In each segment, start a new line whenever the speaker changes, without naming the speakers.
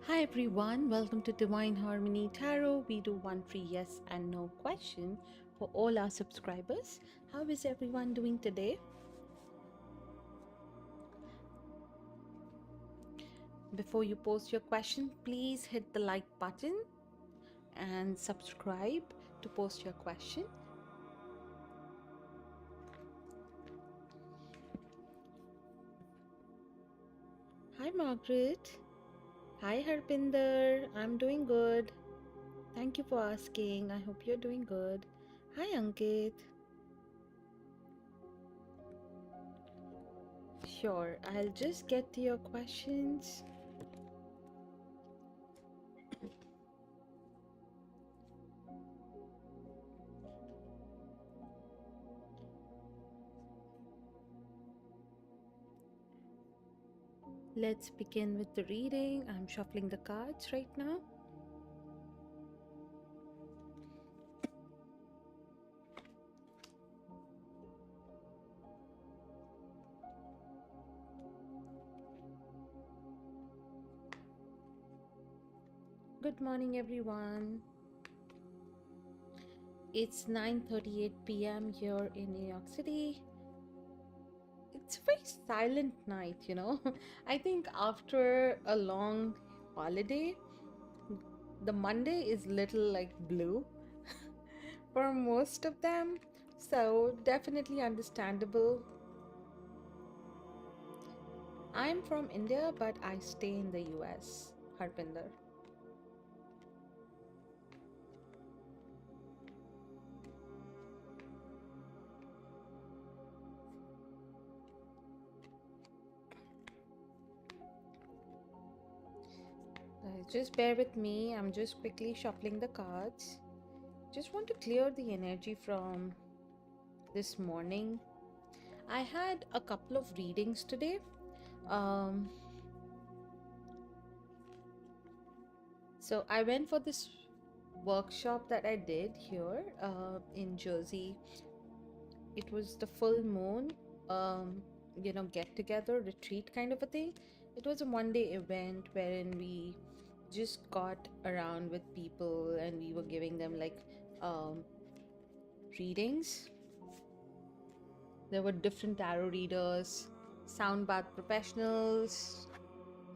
Hi everyone, welcome to Divine Harmony Tarot. We do one free yes and no question for all our subscribers. How is everyone doing today? Before you post your question, please hit the like button and subscribe to post your question. Hi Margaret. Hi Harpinder. I'm doing good. Thank you for asking. I hope you're doing good. Hi Ankit. Sure, I'll just get to your questions. Let's begin with the reading. I'm shuffling the cards right now. Good morning, everyone. It's 9:38 p.m. here in New York City. It's a very silent night, you know. I think after a long holiday, the Monday is little like blue for most of them. So definitely understandable. I'm from India, but I stay in the US, Harpinder. Just bear with me. I'm just quickly shuffling the cards. Just want to clear the energy from this morning. I had a couple of readings today. Um, so I went for this workshop that I did here in Jersey. It was the full moon, get together, retreat kind of a thing. It was a 1 day event wherein we just got around with people and we were giving them like um, readings. There were different tarot readers, sound bath professionals,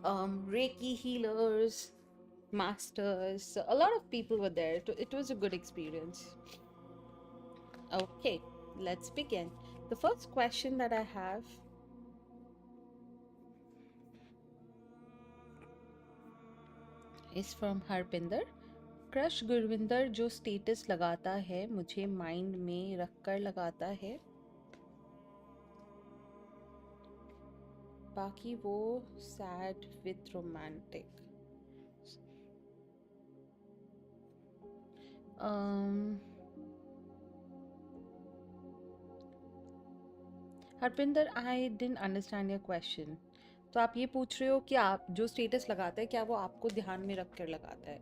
Reiki healers, masters. So a lot of people were there. It was a good experience. Okay, let's begin. The first question that I have is from Harpinder. Crush Gurvinder जो status लगाता है मुझे mind में रखकर लगाता है, बाकी वो sad with romantic. Harpinder, I didn't understand your question. तो आप ये पूछ रहे हो कि आप जो स्टेटस लगाते हैं क्या वो आपको ध्यान में रख कर लगाता है?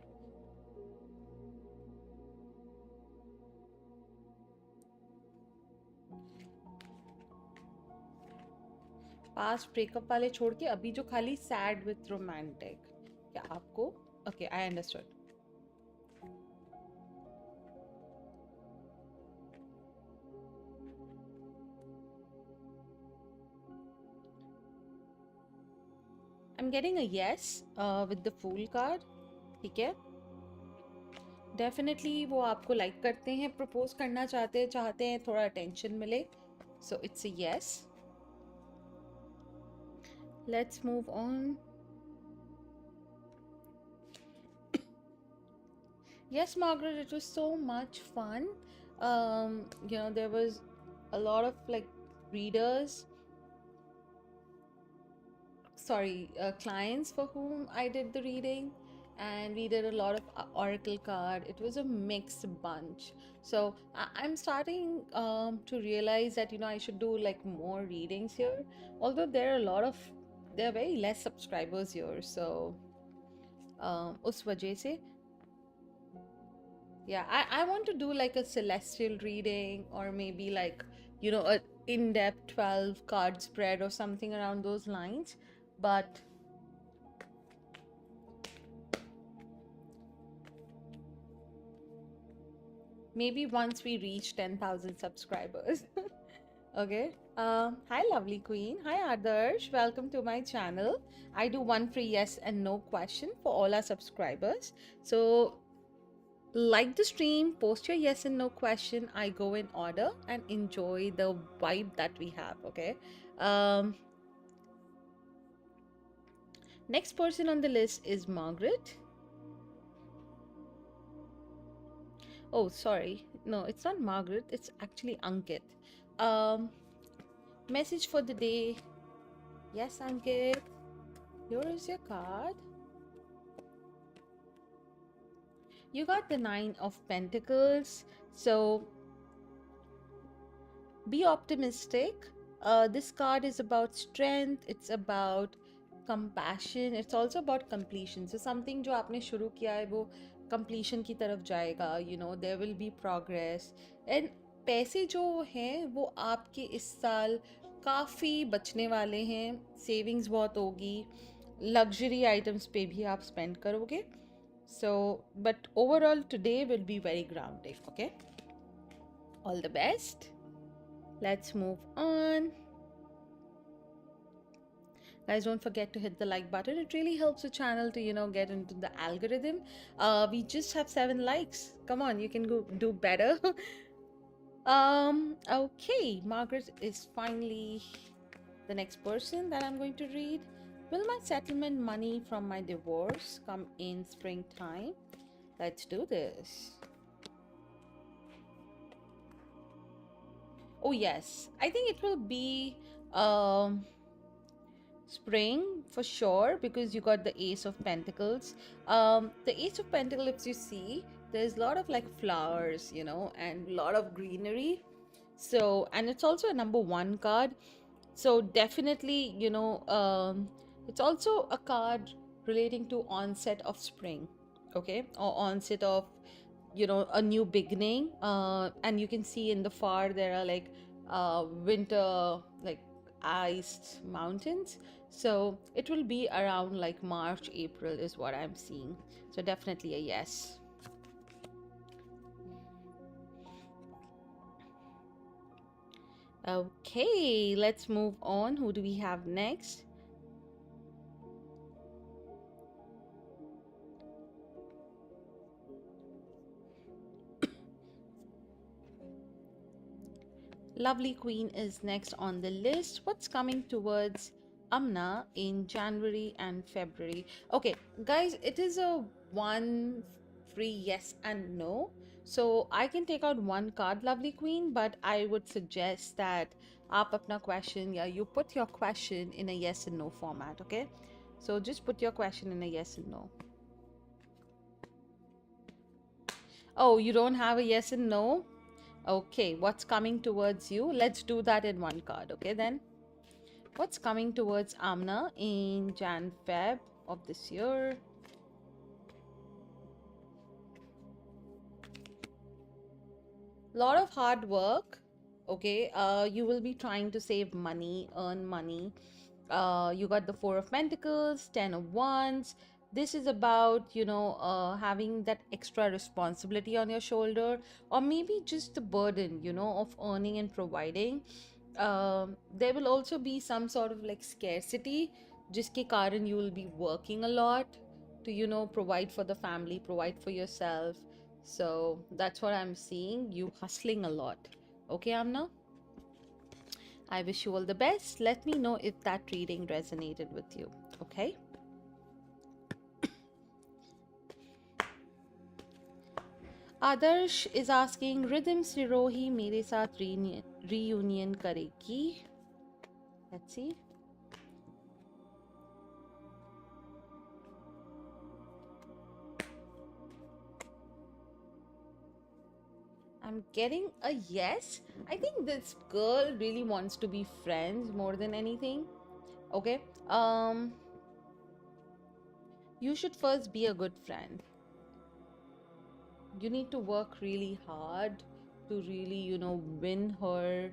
पास्ट ब्रेकअप वाले छोड़ के अभी जो खाली सैड विथ रोमांटिक, क्या आपको? Okay, I understood. I am getting a yes with the fool card. ठीक है, डेफिनेटली वो आपको लाइक करते हैं, प्रपोज करना चाहते हैं थोड़ा अटेंशन मिले. So it's a yes. Let's move on. Yes, Margaret, it was so much fun. There was a lot of like readers, clients for whom I did the reading, and we did a lot of oracle card. It was a mixed bunch. So I'm starting to realize that I should do like more readings here. Although there are very less subscribers here, so उस वजह से yeah, I want to do like a celestial reading, or maybe like a in-depth 12 card spread or something around those lines. But Maybe once we reach 10,000 subscribers. Okay. Hi, lovely queen. Hi, Adarsh. Welcome to my channel. I do one free yes and no question for all our subscribers. So, like the stream, post your yes and no question. I go in order and enjoy the vibe that we have. Okay. Um, Next person on the list is Margaret. Oh, sorry. No, it's not Margaret. It's actually Ankit. Um, Message for the day. Yes, Ankit. Here is your card. You got the Nine of Pentacles. So be optimistic. This card is about strength, it's about compassion, it's also about completion. So something जो आपने शुरू किया है वो completion की तरफ जाएगा. There will be progress. And पैसे जो हैं वो आपके इस साल काफ़ी बचने वाले हैं. सेविंग्स बहुत होगी. लग्जरी आइटम्स पे भी आप स्पेंड करोगे. So, but overall today will be very grounding. Okay, all the best. Let's move on. Guys, don't forget to hit the like button. It really helps the channel to, get into the algorithm. We just have 7 likes. Come on, you can go do better. Okay, Margaret is finally the next person that I'm going to read. Will my settlement money from my divorce come in springtime? Let's do this. Oh, yes. I think it will be spring for sure, because you got the Ace of Pentacles. The Ace of Pentacles, if you see, there's a lot of like flowers, and a lot of greenery. So, and it's also a number one card. So definitely, it's also a card relating to onset of spring, okay, or onset of, a new beginning. And you can see in the far there are like winter, like iced mountains. So it will be around like March, April is what I'm seeing. So definitely a yes. Okay, let's move on. Who do we have next? Lovely Queen is next on the list. What's coming towards Amna in January and February? Okay, guys, it is a one free yes and no. So I can take out one card, Lovely Queen, but I would suggest that aap apna question, yeah, you put your question in a yes and no format, okay? So just put your question in a yes and no. Oh, you don't have a yes and no? Okay, what's coming towards you? Let's do that in one card, okay then? What's coming towards Amna in Jan Feb of this year? Lot of hard work, okay? You will be trying to save money, earn money. You got the Four of Pentacles, Ten of Wands. This is about, having that extra responsibility on your shoulder, or maybe just the burden, of earning and providing. There will also be some sort of like scarcity, jiske karan you will be working a lot to, provide for the family, provide for yourself. So that's what I'm seeing, you hustling a lot. Okay, Amna? I wish you all the best. Let me know if that reading resonated with you. Okay? Adarsh is asking, Rhythm Sirohi mere saath reunion karegi? Let's see. I'm getting a yes. I think this girl really wants to be friends more than anything. Okay? You should first be a good friend. You need to work really hard to really, win her,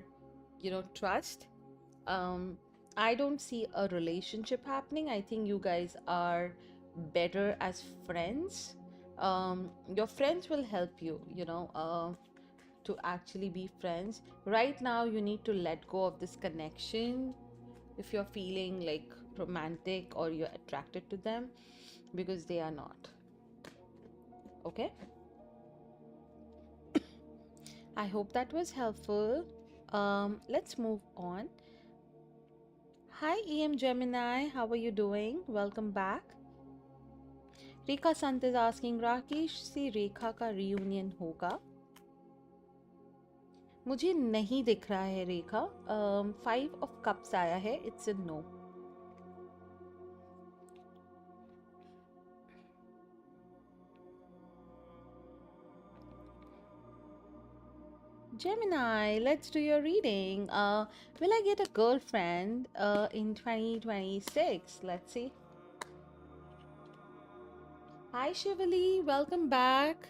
trust. I don't see a relationship happening. I think you guys are better as friends. Your friends will help you, to actually be friends. Right now, you need to let go of this connection if you're feeling like romantic or you're attracted to them, because they are not. Okay? I hope that was helpful. Let's move on. Hi, EM Gemini. How are you doing? Welcome back. Rekha Sant is asking, Rakesh से रेखा का reunion होगा? मुझे नहीं दिख रहा है रेखा. 5 of cups आया है. It's a no. Gemini, let's do your reading. Will I get a girlfriend in 2026? Let's see. Hi Shivali, welcome back.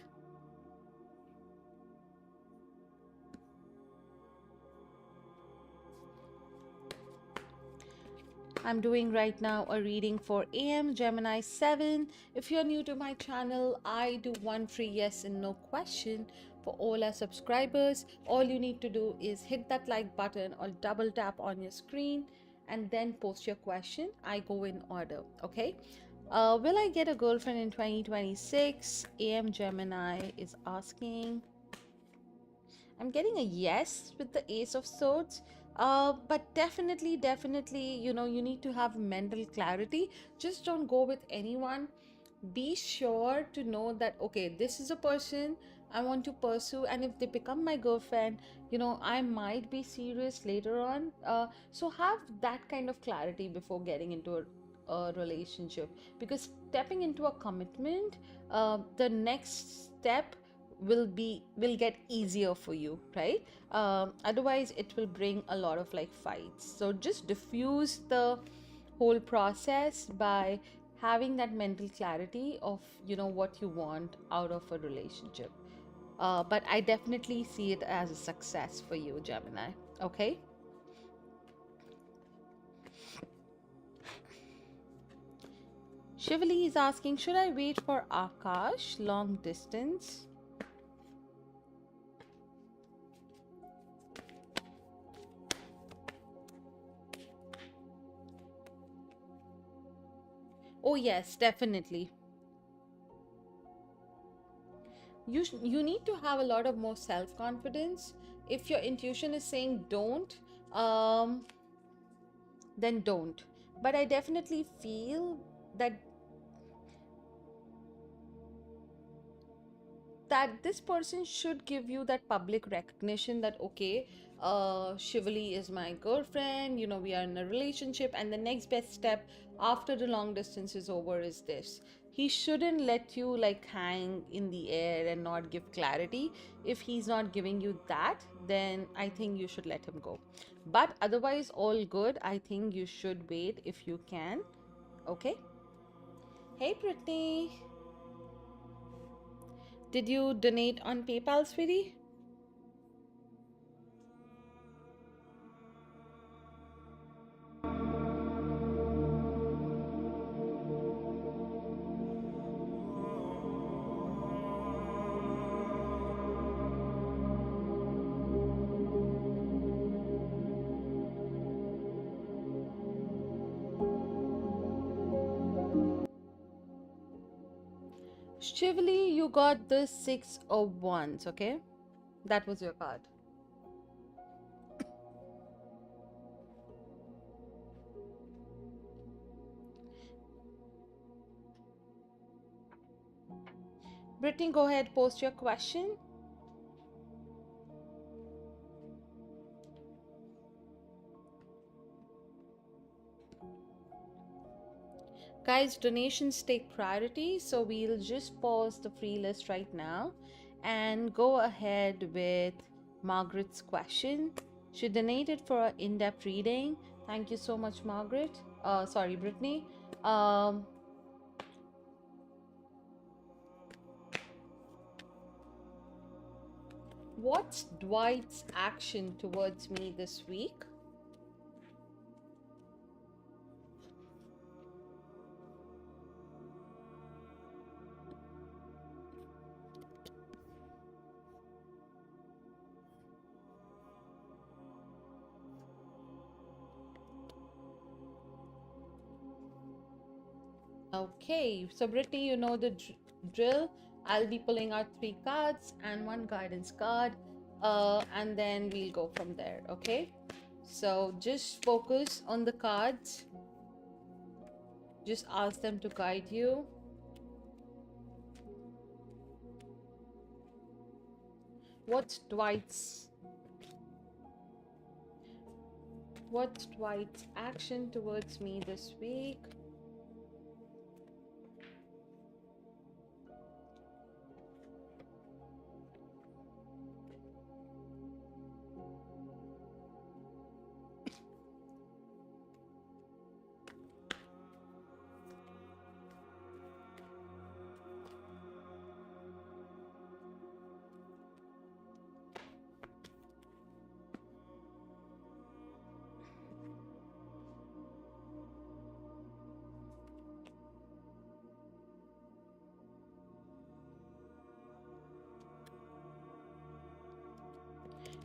I'm doing right now a reading for AM Gemini 7. If you're new to my channel, I do one free yes and no question for all our subscribers. All you need to do is hit that like button or double tap on your screen and then post your question. I go in order, okay? Will I get a girlfriend in 2026? AM Gemini is asking. I'm getting a yes with the Ace of Swords. But definitely, you need to have mental clarity. Just don't go with anyone. Be sure to know that, okay, this is a person I want to pursue, and if they become my girlfriend, I might be serious later on. So have that kind of clarity before getting into a relationship, because stepping into a commitment, the next step will get easier for you, right? Otherwise it will bring a lot of like fights. So just diffuse the whole process by having that mental clarity of what you want out of a relationship. But I definitely see it as a success for you, Gemini. Okay. Shivali is asking, should I wait for Akash long distance? Oh yes, definitely. You need to have a lot of more self confidence. If your intuition is saying don't, um then don't. But I definitely feel that this person should give you that public recognition that, okay, Shivali is my girlfriend, we are in a relationship, and the next best step after the long distance is over is this. He shouldn't let you like hang in the air and not give clarity. If he's not giving you that, then I think you should let him go. But otherwise, all good. I think you should wait if you can. Okay. Hey Brittany, did you donate on PayPal, sweetie? Shivali, you got the 6 of Wands, okay? That was your card. Brittany, go ahead, post your question. Guys, donations take priority, so we'll just pause the free list right now and go ahead with Margaret's question. She donated for an in-depth reading. Thank you so much, Margaret. Sorry, Brittany. Um, what's Dwight's action towards me this week? Okay, so Brittany, you know the drill. I'll be pulling out three cards and one guidance card, and then we'll go from there. Okay, so just focus on the cards. Just ask them to guide you. What's Dwight's action towards me this week?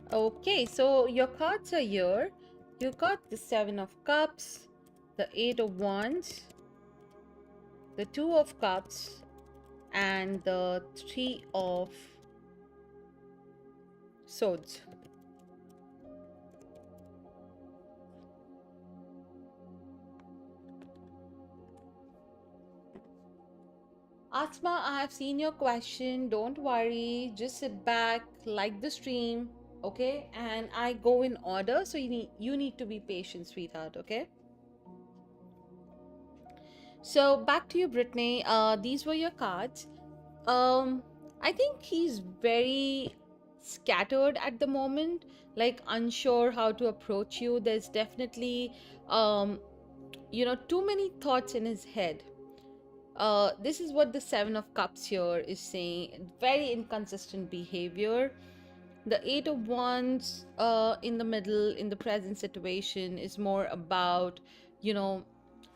Okay, so your cards are here. You got the Seven of Cups, the Eight of Wands, the Two of Cups, and the Three of Swords. Asma, I have seen your question. Don't worry. Just sit back, like the stream, okay? And I go in order, so you need to be patient, sweetheart, okay? So back to you, Brittany. These were your cards. I think he's very scattered at the moment, like unsure how to approach you. There's definitely, um, too many thoughts in his head. This is what the Seven of Cups here is saying. Very inconsistent behavior. The Eight of Wands in the middle, in the present situation, is more about, you know,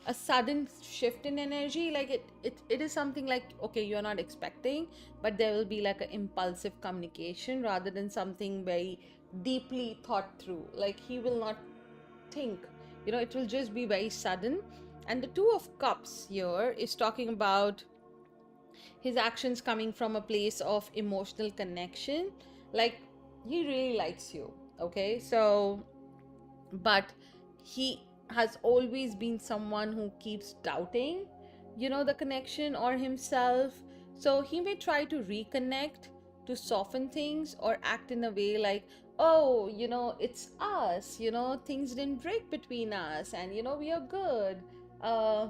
a sudden shift in energy. Like it is something like, okay, you're not expecting, but there will be like an impulsive communication rather than something very deeply thought through. Like he will not think, it will just be very sudden. And the Two of Cups here is talking about his actions coming from a place of emotional connection. Like he really likes you, okay? So, but he has always been someone who keeps doubting, the connection or himself. So he may try to reconnect, to soften things, or act in a way like, oh, it's us, things didn't break between us, and we are good. Uh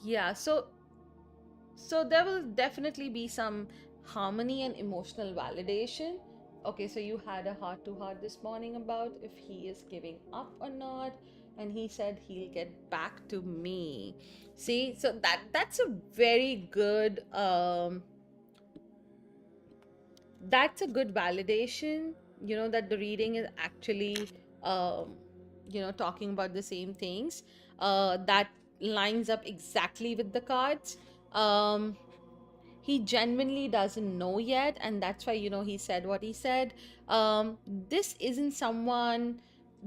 yeah so So there will definitely be some harmony and emotional validation. Okay, so you had a heart to heart this morning about if he is giving up or not, and he said he'll get back to me. See, so that's a very good that's a good validation, that the reading is actually talking about the same things. That lines up exactly with the cards. He genuinely doesn't know yet, and that's why he said what he said. This isn't someone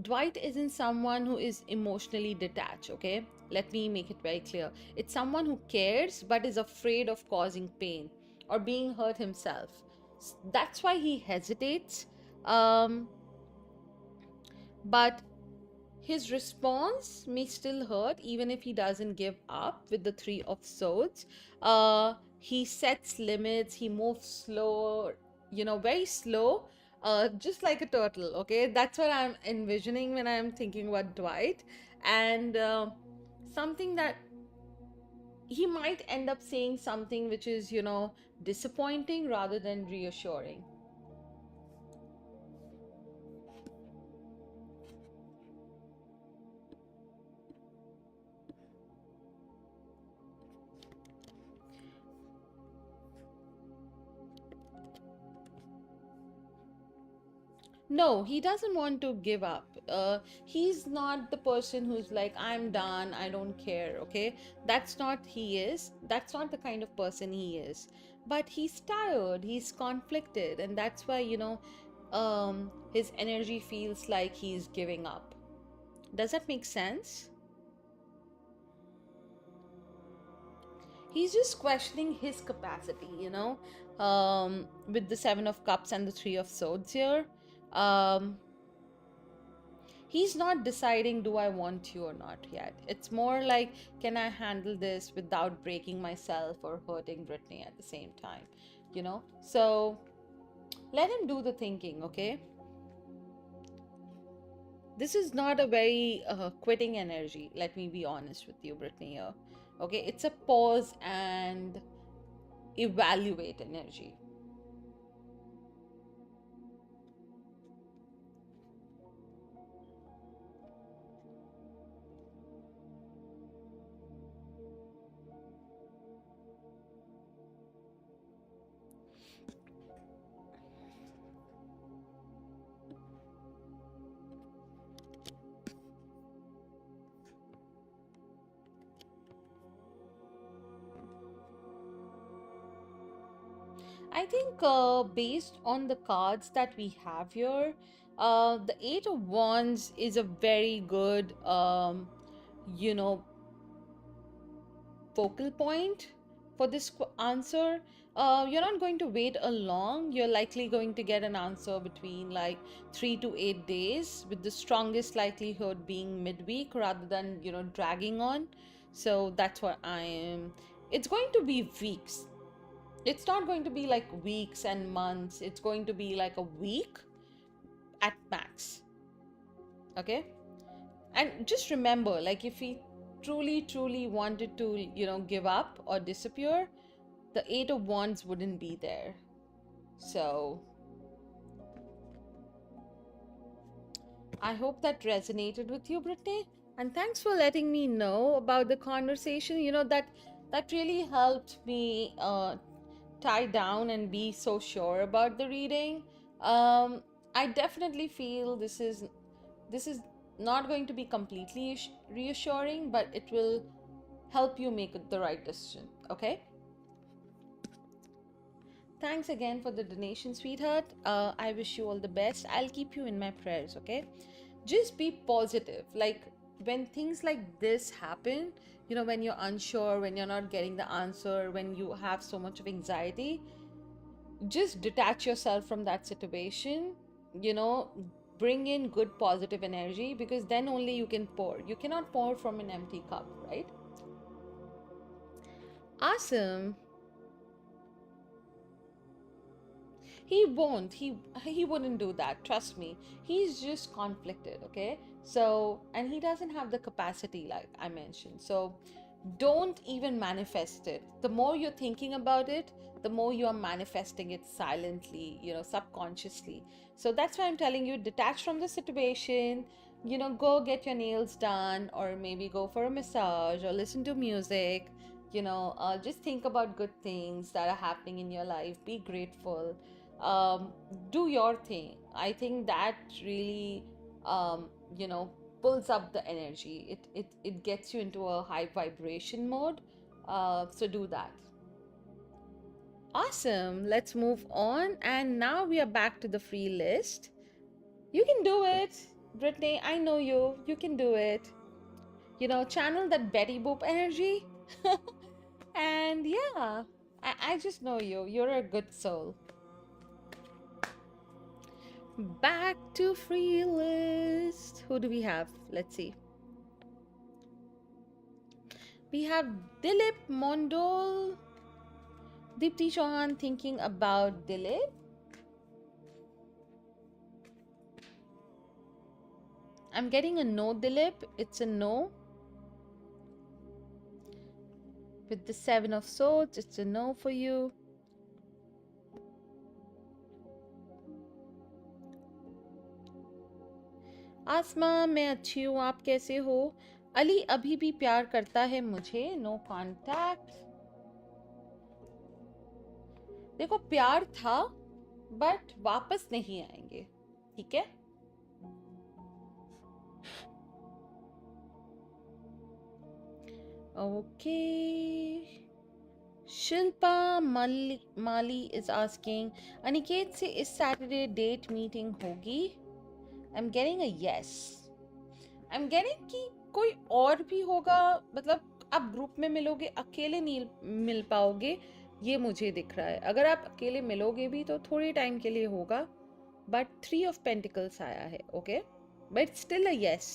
Dwight isn't someone who is emotionally detached, okay? Let me make it very clear. It's someone who cares but is afraid of causing pain or being hurt himself. That's why he hesitates. Um, but his response may still hurt even if he doesn't give up. With the Three of Swords, he sets limits, he moves slow, very slow, just like a turtle. Okay, that's what I'm envisioning when I'm thinking about Dwight. And something that he might end up saying something which is, disappointing rather than reassuring. No, he doesn't want to give up. He's not the person who's like, I'm done, I don't care, okay? That's not he is. That's not the kind of person he is. But he's tired, he's conflicted, and that's why, his energy feels like he's giving up. Does that make sense? He's just questioning his capacity, with the Seven of Cups and the Three of Swords here. Um, he's not deciding, do I want you or not yet. It's more like, can I handle this without breaking myself or hurting Brittany at the same time? So let him do the thinking, okay? This is not a very quitting energy, let me be honest with you, Brittany here. Okay, it's a pause and evaluate energy. I think based on the cards that we have here, the Eight of Wands is a very good, you know, focal point for this answer. You're not going to wait a long. You're likely going to get an answer between like 3 to 8 days, with the strongest likelihood being midweek rather than, dragging on. So that's what I am. It's going to be weeks. It's not going to be like weeks and months. It's going to be like a week at max. Okay? And just remember, like, if he truly, truly wanted to, give up or disappear, the Eight of Wands wouldn't be there. So I hope that resonated with you, Brittany. And thanks for letting me know about the conversation. That really helped me tie down and be so sure about the reading. I definitely feel this is not going to be completely reassuring, but it will help you make the right decision. Okay? Thanks again for the donation, sweetheart. I wish you all the best. I'll keep you in my prayers, okay? Just be positive. Like, when things like this happen, when you're unsure, when you're not getting the answer, when you have so much of anxiety, just detach yourself from that situation, you know, bring in good positive energy, because then only you can pour. You cannot pour from an empty cup, right? Awesome. He wouldn't do that, trust me. He's just conflicted, okay? So, and he doesn't have the capacity like I mentioned. So don't even manifest it. The more you're thinking about it, the more you are manifesting it silently, subconsciously. So that's why I'm telling you, detach from the situation, go get your nails done, or maybe go for a massage, or listen to music. Just think about good things that are happening in your life. Be grateful. um, do your thing. I think that really, um, you know pulls up the energy. It gets you into a high vibration mode. So do that. Awesome. Let's move on. And now we are back to the free list. You can do it, Brittany. I know you. You can do it. Channel that Betty Boop energy. And yeah, I just know you. You're a good soul. Back to free list. Who do we have? Let's see. We have Dilip Mondol. Deepti Chauhan thinking about Dilip. I'm getting a no, Dilip. It's a no. With the Seven of Swords, it's a no for you. आसमा मैं अच्छी हूँ, आप कैसे हो? अली अभी भी प्यार करता है मुझे, नो कांटेक्ट. देखो, प्यार था बट वापस नहीं आएंगे, ठीक है? Okay. Shilpa Mali is asking, Aniket से इस Saturday date meeting होगी? I'm getting a yes. I'm getting कि कोई और भी होगा, मतलब आप ग्रुप में मिलोगे, अकेले नहीं मिल पाओगे, ये मुझे दिख रहा है। अगर आप अकेले मिलोगे भी तो थोड़े टाइम के लिए होगा, बट 3 of Pentacles आया है, okay, but still a yes.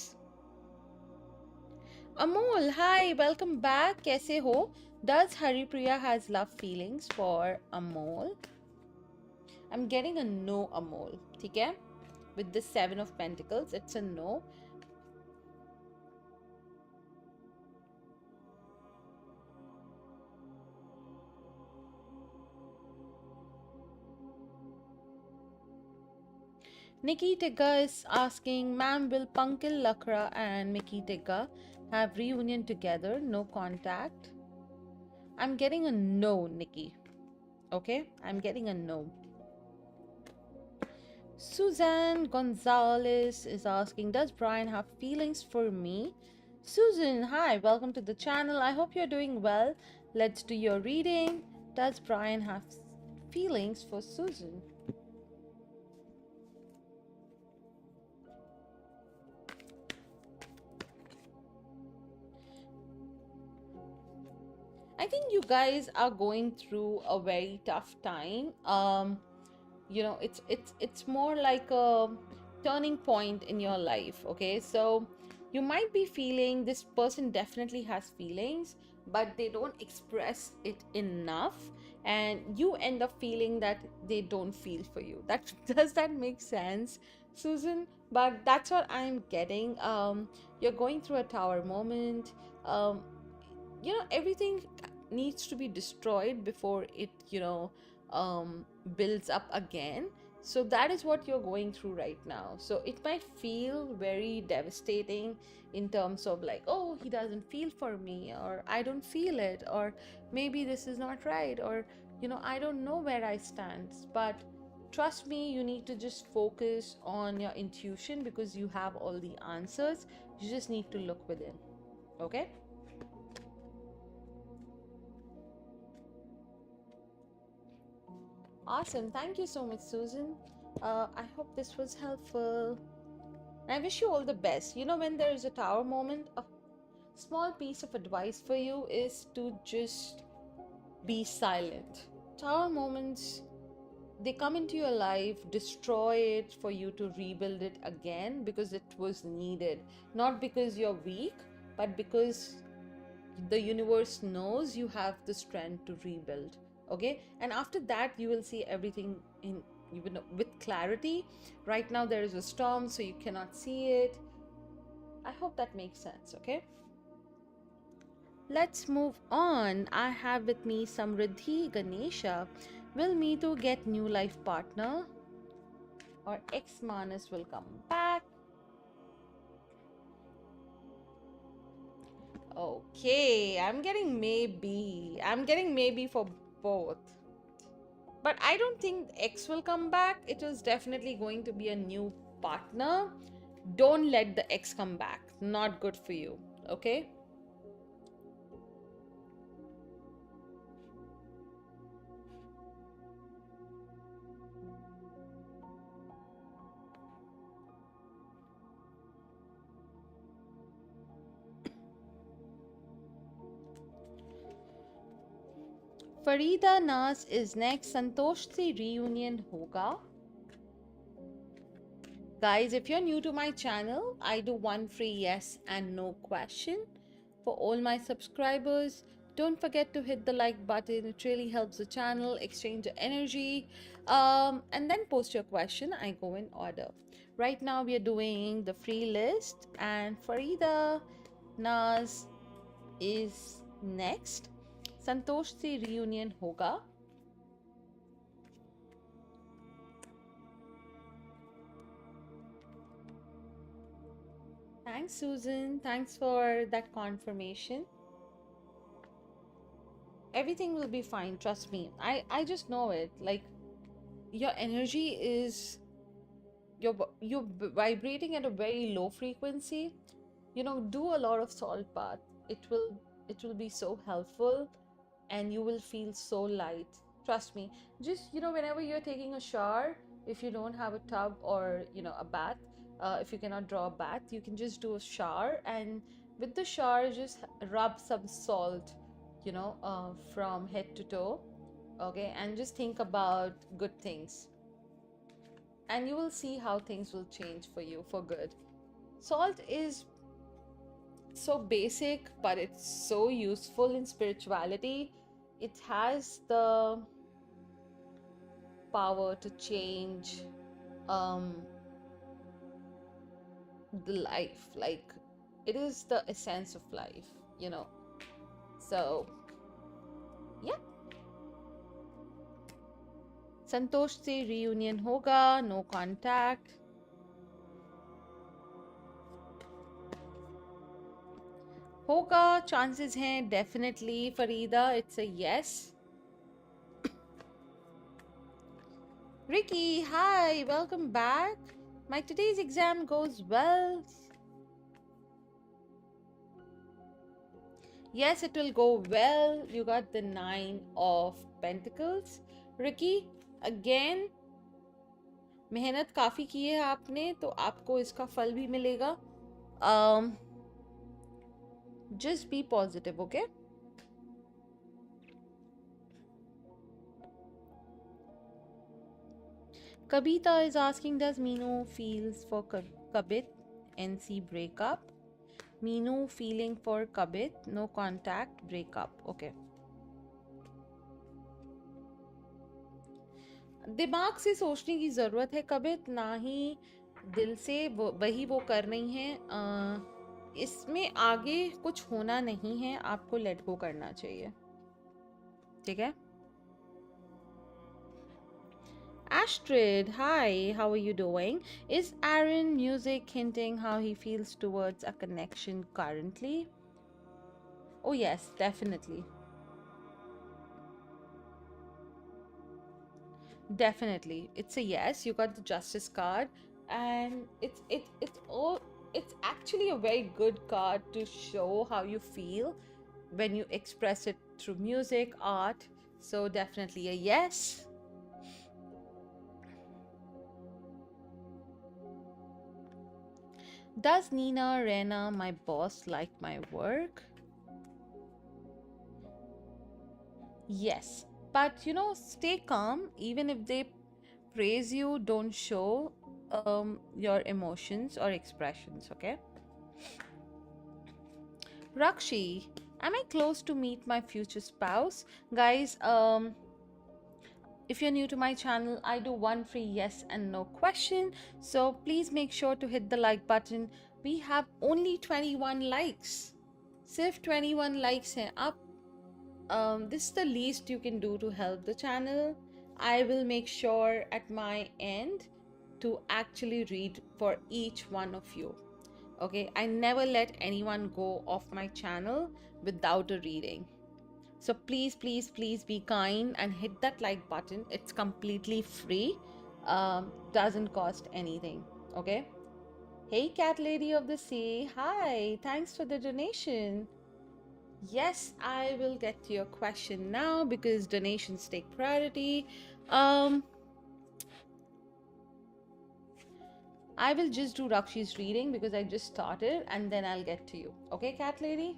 Amol, hi, welcome back, कैसे हो? Does Haripriya has love feelings for Amol? I'm getting a no, Amol, ठीक है? With the 7 of Pentacles, it's a no. Nikki Tigga is asking, ma'am, will Pankil Lakra and Mickey Tigga have reunion together? No contact. I'm getting a no, Nikki. Okay, I'm getting a no. Susan Gonzalez is asking, does Brian have feelings for me? Susan, hi, welcome to the channel. I hope you're doing well. Let's do your reading. Does Brian have feelings for Susan? I think you guys are going through a very tough time. It's more like a turning point in your life, okay? So you might be feeling this person definitely has feelings, but they don't express it enough, and you end up feeling that they don't feel for you. That does that make sense, Susan? But that's what I'm getting. You're going through a tower moment. um Everything needs to be destroyed before it builds up again. So that is what you're going through right now. So it might feel very devastating in terms of like, oh, he doesn't feel for me, or I don't feel it, or maybe this is not right, or I don't know where I stand. But trust me, you need to just focus on your intuition because you have all the answers. You just need to look within. Okay. Awesome. Thank you so much, Susan. I hope this was helpful. And I wish you all the best. When there is a tower moment, a small piece of advice for you is to just be silent. Tower moments, they come into your life, destroy it for you to rebuild it again because it was needed. Not because you're weak, but because the universe knows you have the strength to rebuild. Okay, and after that you will see everything in even with clarity. Right now there is a storm, so you cannot see it. I hope that makes sense. Okay, let's move on. I have with me Samriddhi Ganesha. Will Meetu get new life partner, or ex Manas will come back? Okay, I'm getting maybe for both. But I don't think X will come back. It is definitely going to be a new partner. Don't let the X come back. Not good for you. Okay? Farida Nas is next. Santosh se reunion hoga. Guys, if you're new to my channel, I do one free yes and no question for all my subscribers. Don't forget to hit the like button. It really helps the channel exchange your energy. And then post your question. I go in order. Right now, we are doing the free list, and Farida Naz is next. Santosh se reunion hoga. Thanks, Susan. Thanks for that confirmation. Everything will be fine, trust me. I just know it. Like, your energy is you're vibrating at a very low frequency. Do a lot of salt bath. It will be so helpful, and you will feel so light. Trust me. Just whenever you're taking a shower, if you don't have a tub or a bath, If you cannot draw a bath, you can just do a shower, and with the shower, just rub some salt, from head to toe. Okay, and just think about good things, and you will see how things will change for you for good. Salt is so basic, but it's so useful in spirituality. It has the power to change um the life. Like, it is the essence of life, you know. So yeah, संतोष से reunion होगा, no contact. होगा, chances हैं definitely. Farida, it's a yes. Ricky, hi, welcome back. My today's exam goes well. Yes, it will go well. You got the 9 of Pentacles. Ricky, again, मेहनत काफ़ी की है आपने, तो आपको इसका फल भी मिलेगा. um, just be positive, okay? Kabita is asking, does Meenu feels for Kabit NC breakup? Meenu feeling for Kabit, no contact, breakup. Okay. दिमाग से सोचने की ज़रूरत है कबित, ना ही दिल से वही वो कर रही हैं. इसमें आगे कुछ होना नहीं है, आपको लेट गो करना चाहिए. ठीक है. Astrid, hi, how are you doing? Is Aaron music hinting how he feels towards a connection currently? Oh yes, definitely. Definitely. It's a yes. You got the justice card, and it's actually a very good card to show how you feel when you express it through music, art. So definitely a yes. Does Nina Rena, my boss, like my work? Yes. But stay calm. Even if they praise you, don't show your emotions or expressions, okay? Rakshi, am I close to meet my future spouse? Guys, if you're new to my channel, I do one free yes and no question. So please make sure to hit the like button. We have only 21 likes. Sirf 21 likes hain. This is the least you can do to help the channel. I will make sure at my end to actually read for each one of you. Okay, I never let anyone go off my channel without a reading. So please, please, please be kind and hit that like button. It's completely free. Doesn't cost anything. Okay. Hey, Cat Lady of the Sea. Hi. Thanks for the donation. Yes, I will get to your question now because donations take priority. I will just do Rakshi's reading because I just started, and then I'll get to you. Okay, Cat Lady?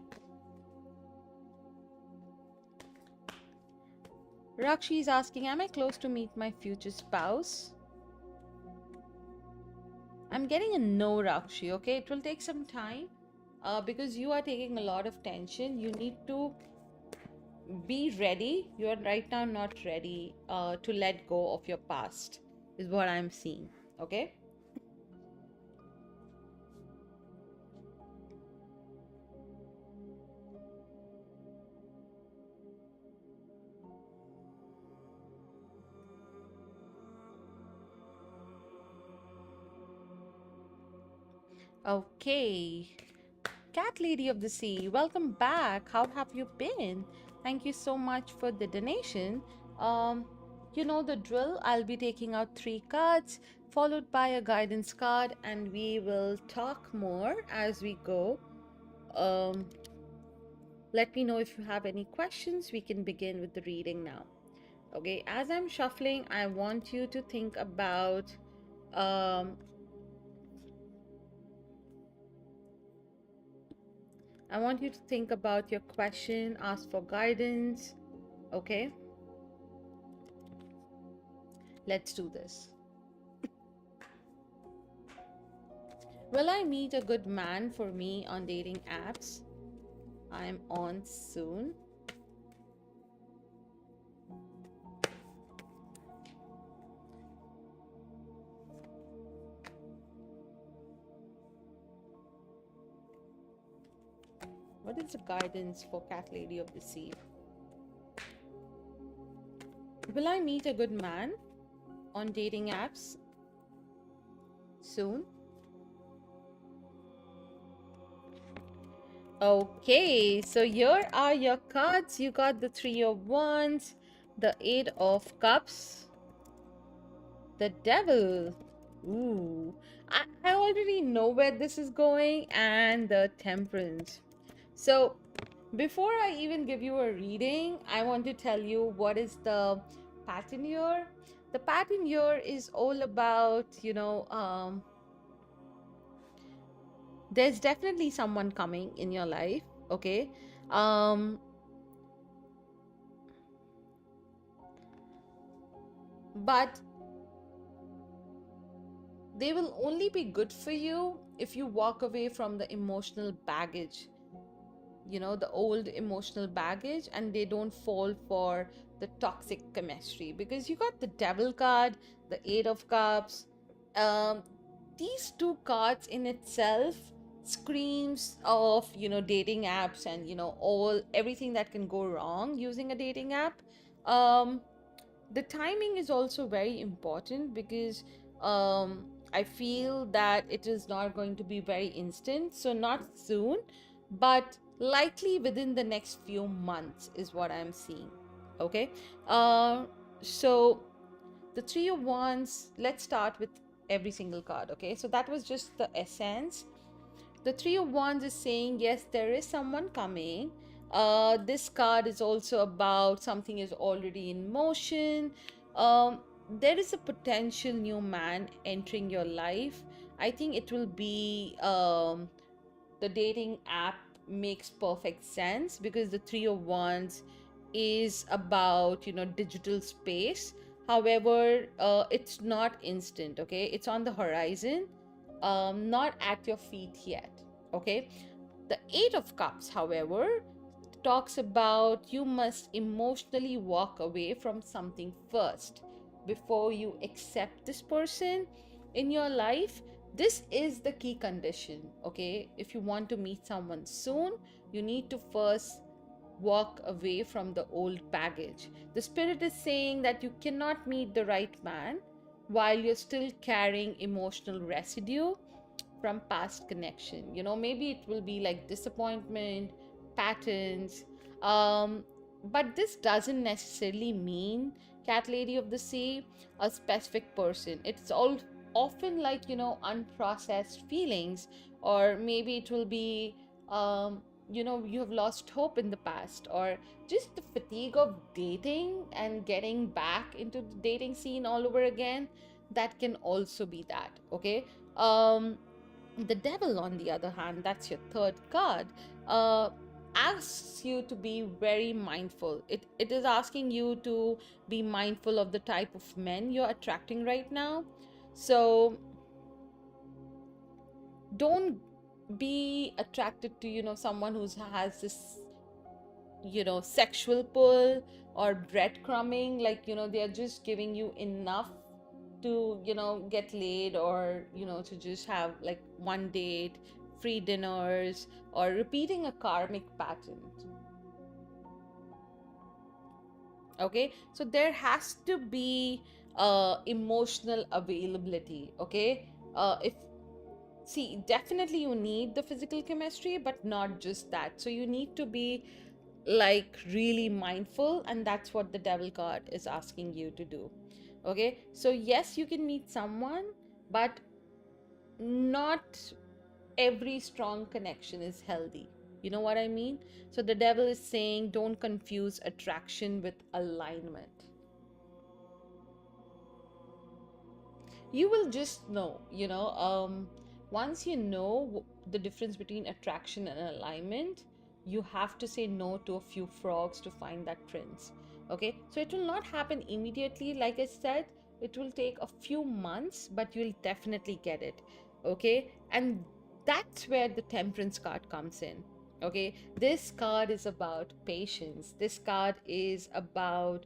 Rakshi is asking, am I close to meet my future spouse? I'm getting a no, Rakshi, okay? It will take some time because you are taking a lot of tension. You need to be ready. You are right now not ready to let go of your past, is what I'm seeing, okay? Okay. Cat Lady of the Sea, welcome back. How have you been? Thank you so much for the donation. You know the drill. I'll be taking out 3 cards, followed by a guidance card, and we will talk more as we go. Let me know if you have any questions. We can begin with the reading now. Okay, as I'm shuffling, I want you to think about I want you to think about your question, ask for guidance. Okay, let's do this. Will I meet a good man for me on dating apps? I'm on soon. What is the guidance for Cat Lady of the Sea? Will I meet a good man on dating apps soon? Okay, so here are your cards. You got the Three of Wands, the Eight of Cups, the Devil. Ooh, I already know where this is going, and the Temperance. So, before I even give you a reading, I want to tell you what is the pattern here. The pattern here is all about, there's definitely someone coming in your life, okay? Um, but they will only be good for you if you walk away from the emotional baggage, the old emotional baggage, and they don't fall for the toxic chemistry, because you got the Devil card, the Eight of Cups. um these two cards in itself screams of dating apps, and all everything that can go wrong using a dating app. The timing is also very important, because I feel that it is not going to be very instant. So, not soon, but likely within the next few months is what I'm seeing. Okay. So, the Three of Wands, let's start with every single card. Okay. So, that was just the essence. The Three of Wands is saying, yes, there is someone coming. This card is also about something is already in motion. There is a potential new man entering your life. I think it will be the dating app makes perfect sense, because the Three of Wands is about digital space. However, it's not instant. Okay, it's on the horizon, not at your feet yet. Okay, the Eight of Cups, however, talks about you must emotionally walk away from something first before you accept this person in your life. This is the key condition. Okay, if you want to meet someone soon, you need to first walk away from the old baggage. The spirit is saying that you cannot meet the right man while you're still carrying emotional residue from past connection. Maybe it will be like disappointment, patterns. But this doesn't necessarily mean, Cat Lady of the Sea, a specific person. It's all often like, unprocessed feelings, or maybe it will be, you have lost hope in the past, or just the fatigue of dating and getting back into the dating scene all over again. That can also be that. Okay. The Devil, on the other hand, that's your third card, uh, asks you to be very mindful. It is asking you to be mindful of the type of men you're attracting right now. So don't be attracted to someone who has this sexual pull or breadcrumbing, like they are just giving you enough to get laid, or to just have like one date, free dinners, or repeating a karmic pattern. Okay, so there has to be emotional availability. Okay, if see, definitely you need the physical chemistry, but not just that. So you need to be like really mindful, and that's what the Devil card is asking you to do. Okay, so yes, you can meet someone, but not every strong connection is healthy. You know what I mean? So the Devil is saying, don't confuse attraction with alignment. You will just know, once you know the difference between attraction and alignment, you have to say no to a few frogs to find that prince. Okay, so it will not happen immediately. Like I said, it will take a few months, but you'll definitely get it. Okay, and that's where the temperance card comes in. Okay, this card is about patience. This card is about,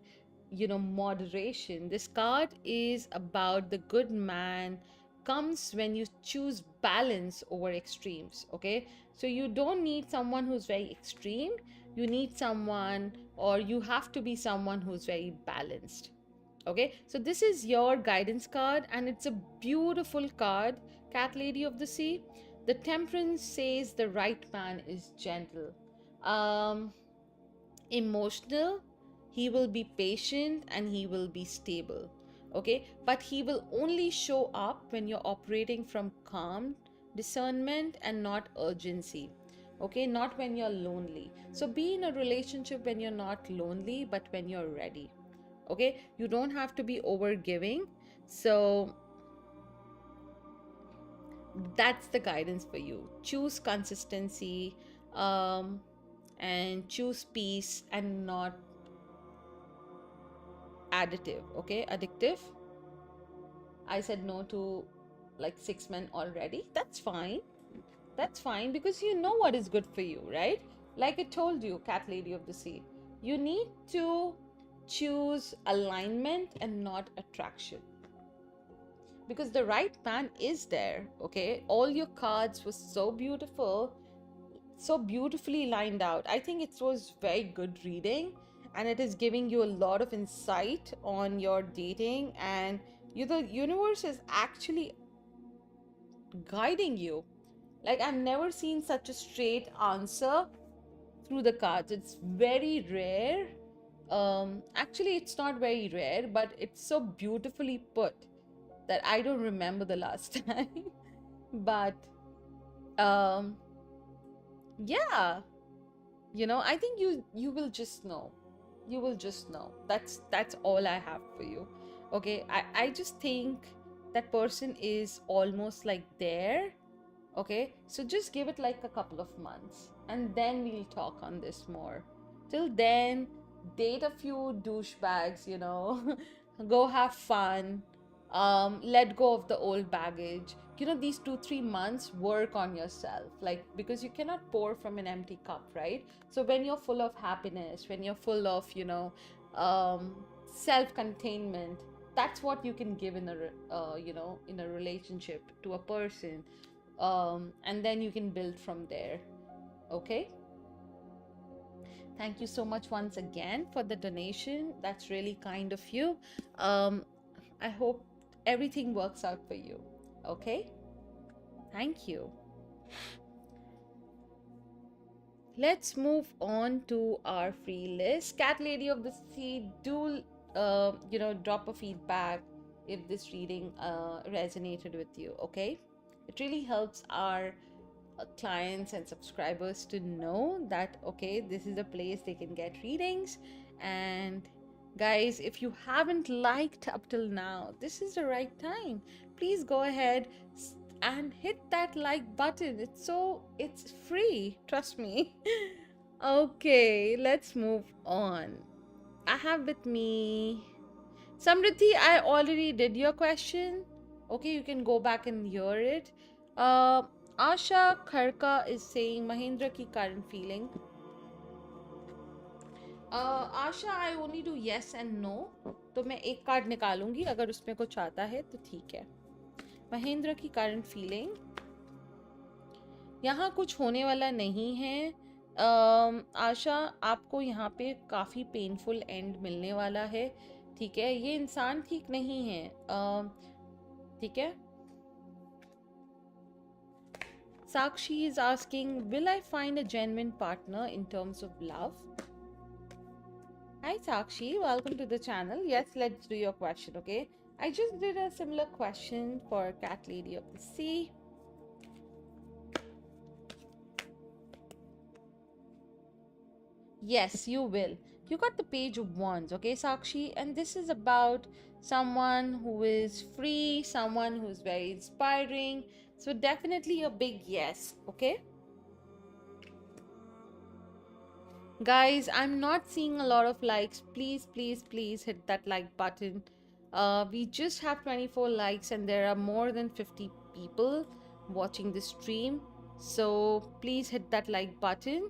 moderation. This card is about the good man comes when you choose balance over extremes. Okay, so you don't need someone who's very extreme. You need someone, or you have to be someone who's very balanced. Okay, so this is your guidance card, and it's a beautiful card, Cat Lady of the Sea. The Temperance says the right man is gentle, um emotional, he will be patient, and he will be stable. Okay, but he will only show up when you're operating from calm discernment and not urgency. Okay, not when you're lonely. So be in a relationship when you're not lonely, but when you're ready. Okay, you don't have to be over giving. So that's the guidance for you. Choose consistency, um and choose peace and not additive. Okay, addictive. I said no to like 6 men already. That's fine. That's fine, because you know what is good for you, right? Like I told you, Cat Lady of the Sea, you need to choose alignment and not attraction, because the right man is there. Okay, all your cards were so beautiful, so beautifully lined out. I think it was very good reading, and it is giving you a lot of insight on your dating, and the universe is actually guiding you. Like, I've never seen such a straight answer through the cards. It's very rare. Actually, it's not very rare, but it's so beautifully put that I don't remember the last time. But um, yeah, I think you will just know. You will just know. That's all I have for you. Okay, I just think that person is almost like there. Okay, so just give it like a couple of months, and then we'll talk on this more. Till then, date a few douchebags, go have fun, let go of the old baggage. These 2-3 months, work on yourself, like, because you cannot pour from an empty cup, right? So when you're full of happiness, when you're full of, self-containment, that's what you can give in a relationship to a person, and then you can build from there. Okay, thank you so much once again for the donation. That's really kind of you. I hope everything works out for you. Okay, thank you. Let's move on to our free list. Cat Lady of the Sea, do drop a feedback if this reading resonated with you. Okay, it really helps our clients and subscribers to know that, okay, this is a place they can get readings. And guys, if you haven't liked up till now, this is the right time. Please go ahead and hit that like button. It's free, trust me. Okay, let's move on. I have with me Samriddhi. I already did your question. Okay, you can go back and hear it. Uh, Asha Kharka is saying Mahindra ki current feeling. Asha, I only do yes and no, तो मैं एक card निकालूंगी, अगर उसमें कुछ आता है तो ठीक है. महेंद्र की करंट फीलिंग, यहाँ कुछ होने वाला नहीं है. आशा, आपको यहाँ पे काफ़ी पेनफुल एंड मिलने वाला है. ठीक है, ये इंसान ठीक नहीं है. ठीक है. Sakshi is asking, will I find a genuine partner in terms of love? Hi Sakshi, welcome to the channel. Yes, let's do your question, okay? I just did a similar question for Cat Lady of the Sea. Yes, you will. You got the Page of Wands, okay, Sakshi? And this is about someone who is free, someone who's very inspiring, So definitely a big yes, okay? Guys, I'm not seeing a lot of likes. Please, please, please hit that like button. We just have 24 likes and there are more than 50 people watching the stream. So please hit that like button.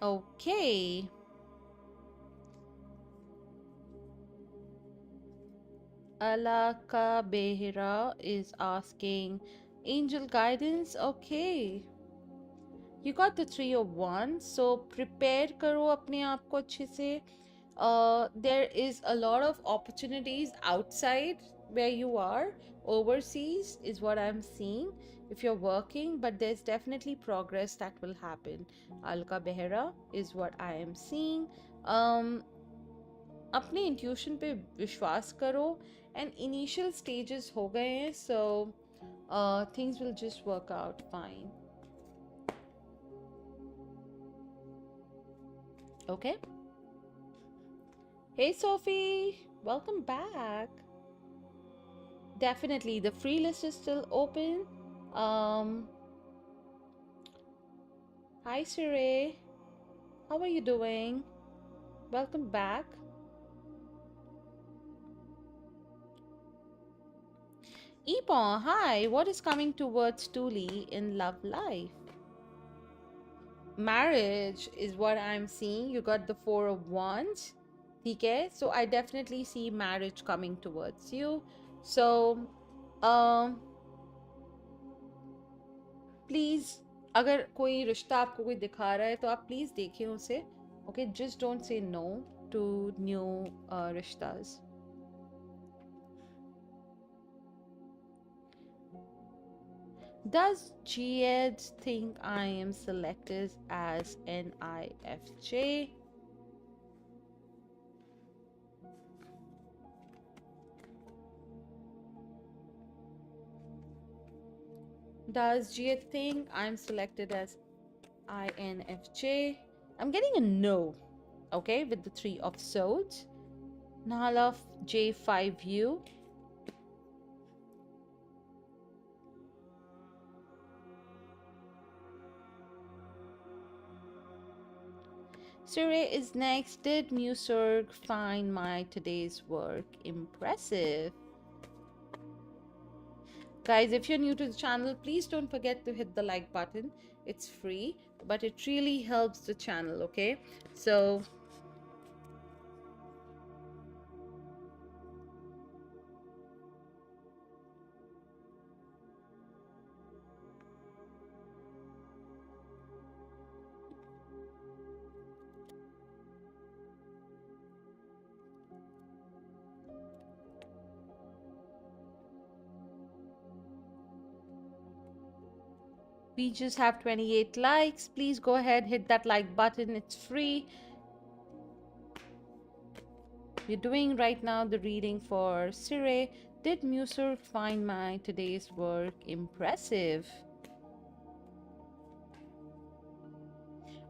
Okay. Alaka Behira is asking angel guidance. Okay. You got the 3 of 1. So prepare karo apne aap ko अच्छे से. There is a lot of opportunities outside where you are. Overseas is what I'm seeing if you're working, but there's definitely progress that will happen. Alka Behera is what I am seeing. Um, अपने intuition पे विश्वास करो and initial stages हो गए हैं so things will just work out fine okay hey Sophie, welcome back. Definitely the free list is still open. um Hi Sire, how are you doing? Welcome back. Epon, hi, what is coming towards Tuli in love life? Marriage is what I'm seeing. You got the 4 of 1s. Okay, so I definitely see marriage coming towards you. So, um, please, अगर कोई रिश्ता आपको कोई दिखा रहा है तो आप प्लीज देखें उसे. Okay, just don't say no to new rishtas. Does Gied think I am selected as NIFJ? Does Gied think I'm selected as INFJ? I'm getting a no, okay, with the 3 of Swords. Nalaf J5U. Surrey is next. Did Musurg find my today's work impressive? Guys, if you're new to the channel, please don't forget to hit the like button. It's free, but it really helps the channel, okay? So, we just have 28 likes. Please go ahead, hit that like button. It's free. We're doing right now the reading for Sire. Did Musur find my today's work impressive?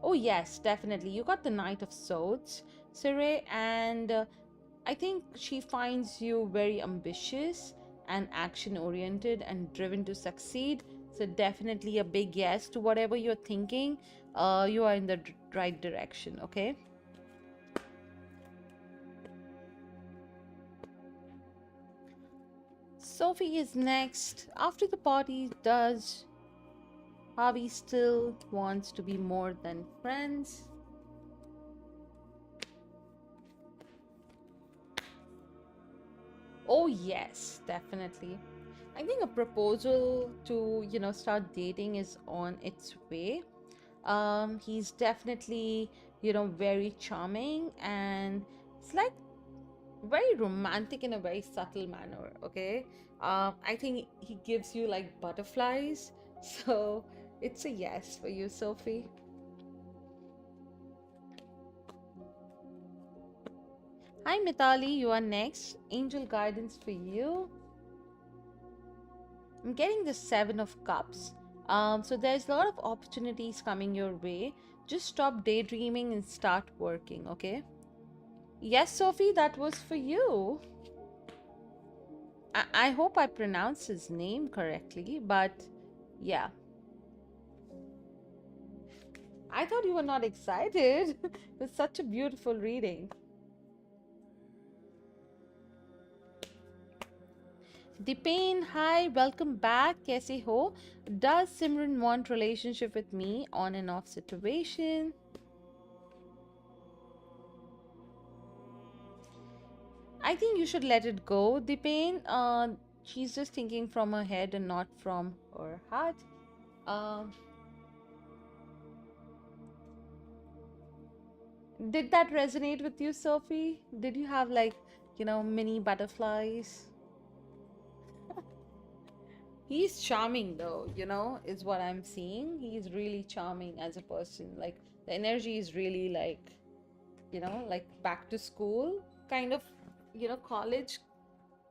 Oh yes, definitely. You got the Knight of Swords, Sire, and I think she finds you very ambitious and action oriented and driven to succeed. So definitely a big yes to whatever you're thinking. You are in the right direction, okay? Sophie is next. After the party, does Harvey still wants to be more than friends? Oh yes, definitely. I think a proposal to, start dating is on its way. He's definitely, very charming and it's like very romantic in a very subtle manner, okay? I think he gives you like butterflies. So it's a yes for you, Sophie. Hi, Mitali, you are next. Angel guidance for you. I'm getting the 7 of Cups. So there's a lot of opportunities coming your way. Just stop daydreaming and start working, okay? Yes, Sophie, that was for you. I hope I pronounced his name correctly, but yeah. I thought you were not excited. It was such a beautiful reading. Dipain, hi, welcome back. Kaise ho? Does Simran want relationship with me on and off situation? I think you should let it go, Dipain. She's just thinking from her head and not from her heart. Um, did that resonate with you, Sophie? Did you have like, mini butterflies? He's charming though, is what I'm seeing. He's really charming as a person. Like the energy is really like, like back to school kind of, college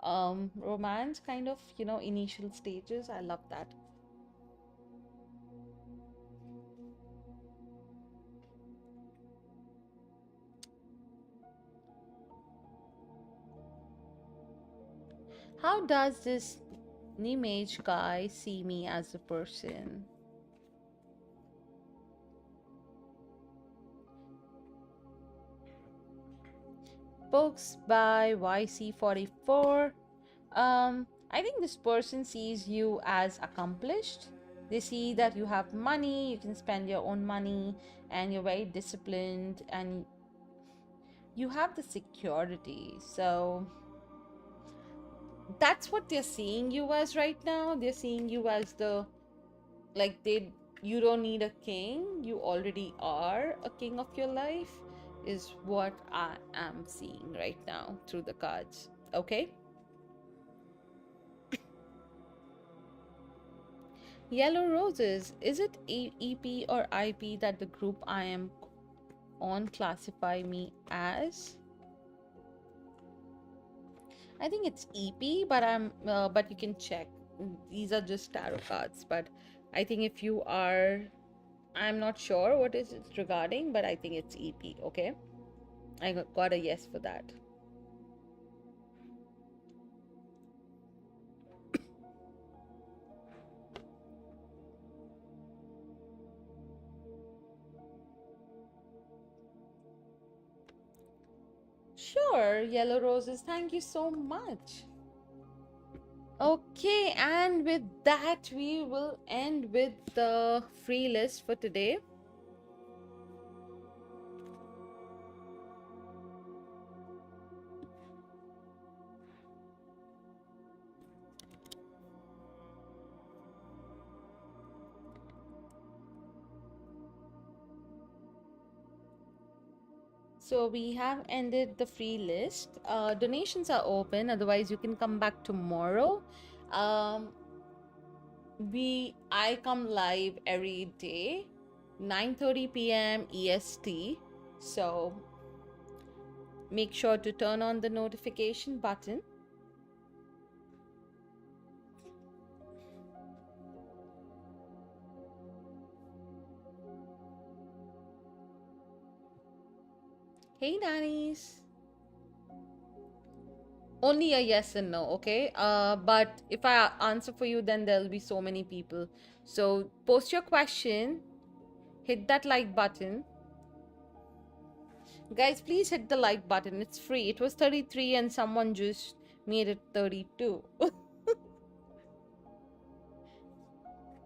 romance kind of, initial stages. I love that. How does this image guy see me as a person? Books by YC44. I think this person sees you as accomplished. They see that you have money, you can spend your own money, and you're very disciplined, and you have the security. So that's what they're seeing you as right now. They're seeing you as the, like, you don't need a king, you already are a king of your life, is what I am seeing right now through the cards. Okay. Yellow roses, is it EP or IP that the group I am on classify me as? I think it's EP, but but you can check. These are just tarot cards, but I think if you are, I'm not sure what is it regarding, but I think it's EP. Okay, I got a yes for that. Sure, yellow roses. Thank you so much. Okay, and with that, we will end with the free list for today. So we have ended the free list. Donations are open. Otherwise, you can come back tomorrow. Um, I come live every day, 9:30 p.m. EST. So make sure to turn on the notification button. Hey, nannies. Only a yes and no, okay? But if I answer for you, then there'll be so many people. So post your question, hit that like button. Guys, please hit the like button. It's free. It was 33 and someone just made it 32.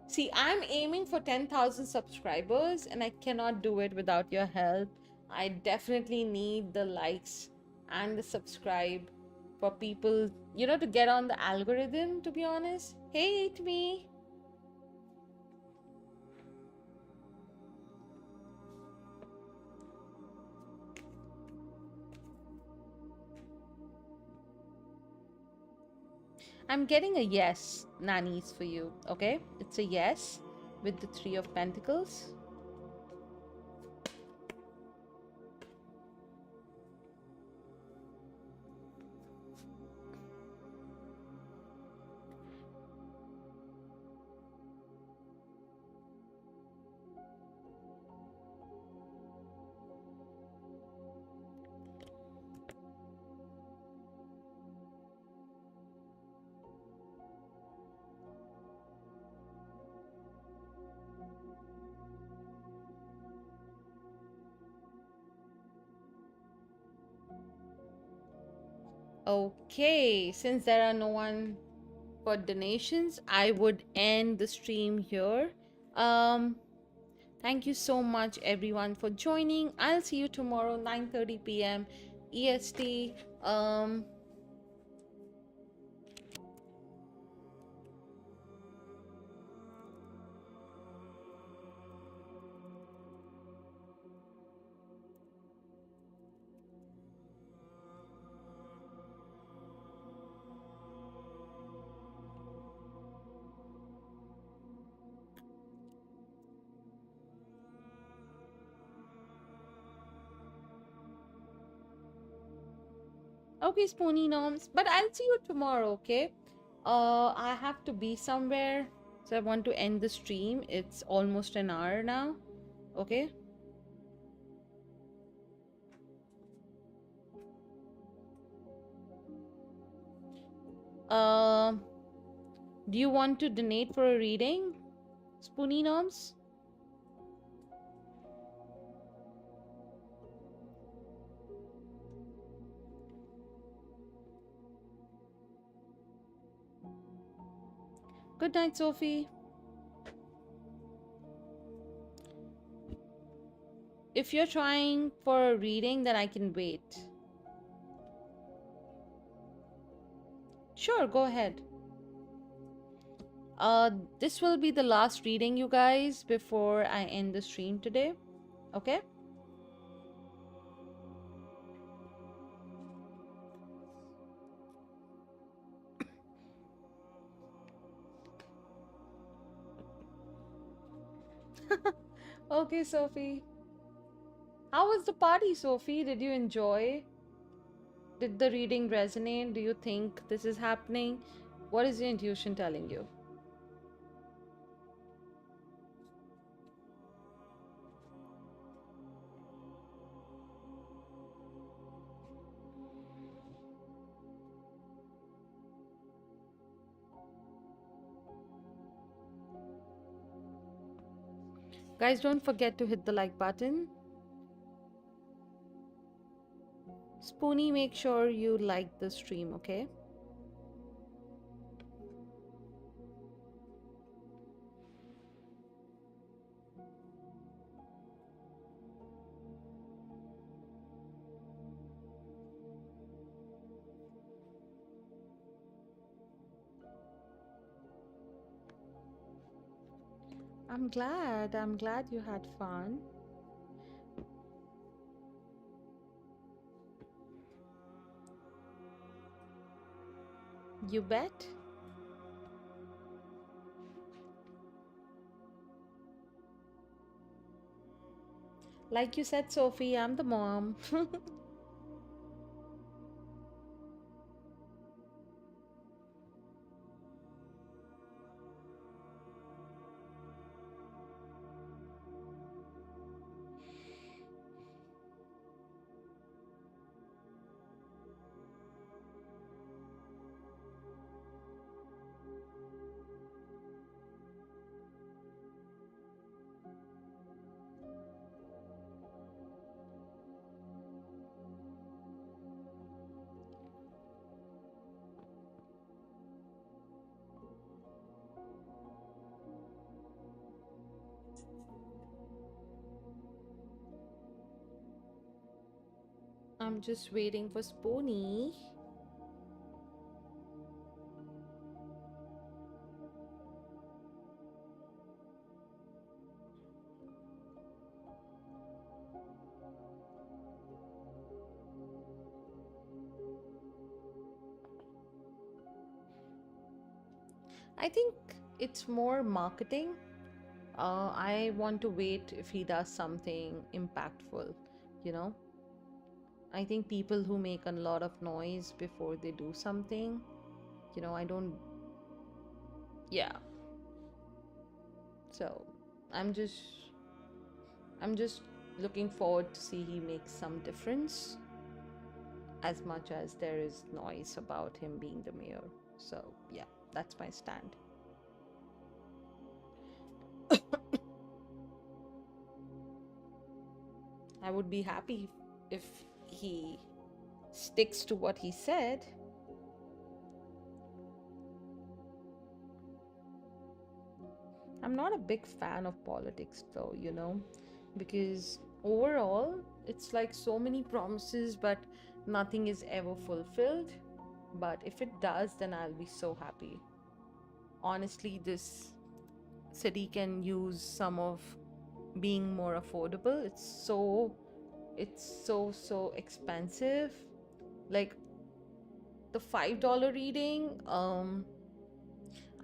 See, I'm aiming for 10,000 subscribers and I cannot do it without your help. I definitely need the likes and the subscribe for people, to get on the algorithm, to be honest. Hey, it me. I'm getting a yes, nannies, for you, okay? It's a yes with the Three of Pentacles. Okay, since there are no one for donations, I would end the stream here. Um, Thank you so much everyone for joining. I'll see you tomorrow 9:30 p.m. EST. Okay, Spoony Norms, but I'll see you tomorrow, okay? I have to be somewhere, so I want to end the stream. It's almost an hour now, okay? Um, do you want to donate for a reading, Spoony Norms? Good night, Sophie. If you're trying for a reading, then I can wait. Sure, go ahead. This will be the last reading, you guys, before I end the stream today. Okay? Okay, Sophie. How was the party, Sophie? Did you enjoy? Did the reading resonate? Do you think this is happening? What is your intuition telling you? Guys, don't forget to hit the like button. Spoonie, make sure you like the stream, okay? I'm glad. I'm glad you had fun. You bet. Like you said, Sophie, I'm the mom. I'm just waiting for Spoonie. I think it's more marketing. I want to wait if he does something impactful, you know? I think people who make a lot of noise before they do something, I don't, yeah. So I'm just, I'm just looking forward to see he makes some difference as much as there is noise about him being the mayor. So yeah, that's my stand. I would be happy if he sticks to what he said. I'm not a big fan of politics though, because overall it's like so many promises, but nothing is ever fulfilled. But if it does, then I'll be so happy. Honestly, this city can use some of being more affordable. It's so expensive. Like the $5 reading,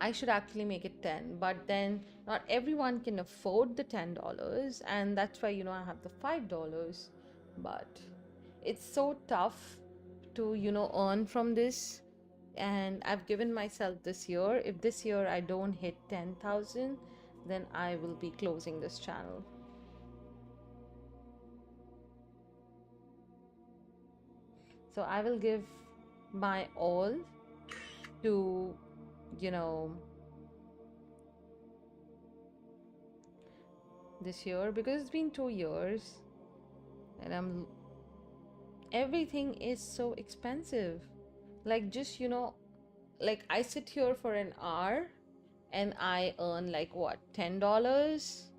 I should actually make it 10, but then not everyone can afford the $10, and that's why I have the $5. But it's so tough to earn from this, and I've given myself this year. If this year I don't hit 10,000, then I will be closing this channel. So I will give my all to you know this year, because it's been 2 years and everything is so expensive. Like, just like I sit here for an hour and I earn like what, $10.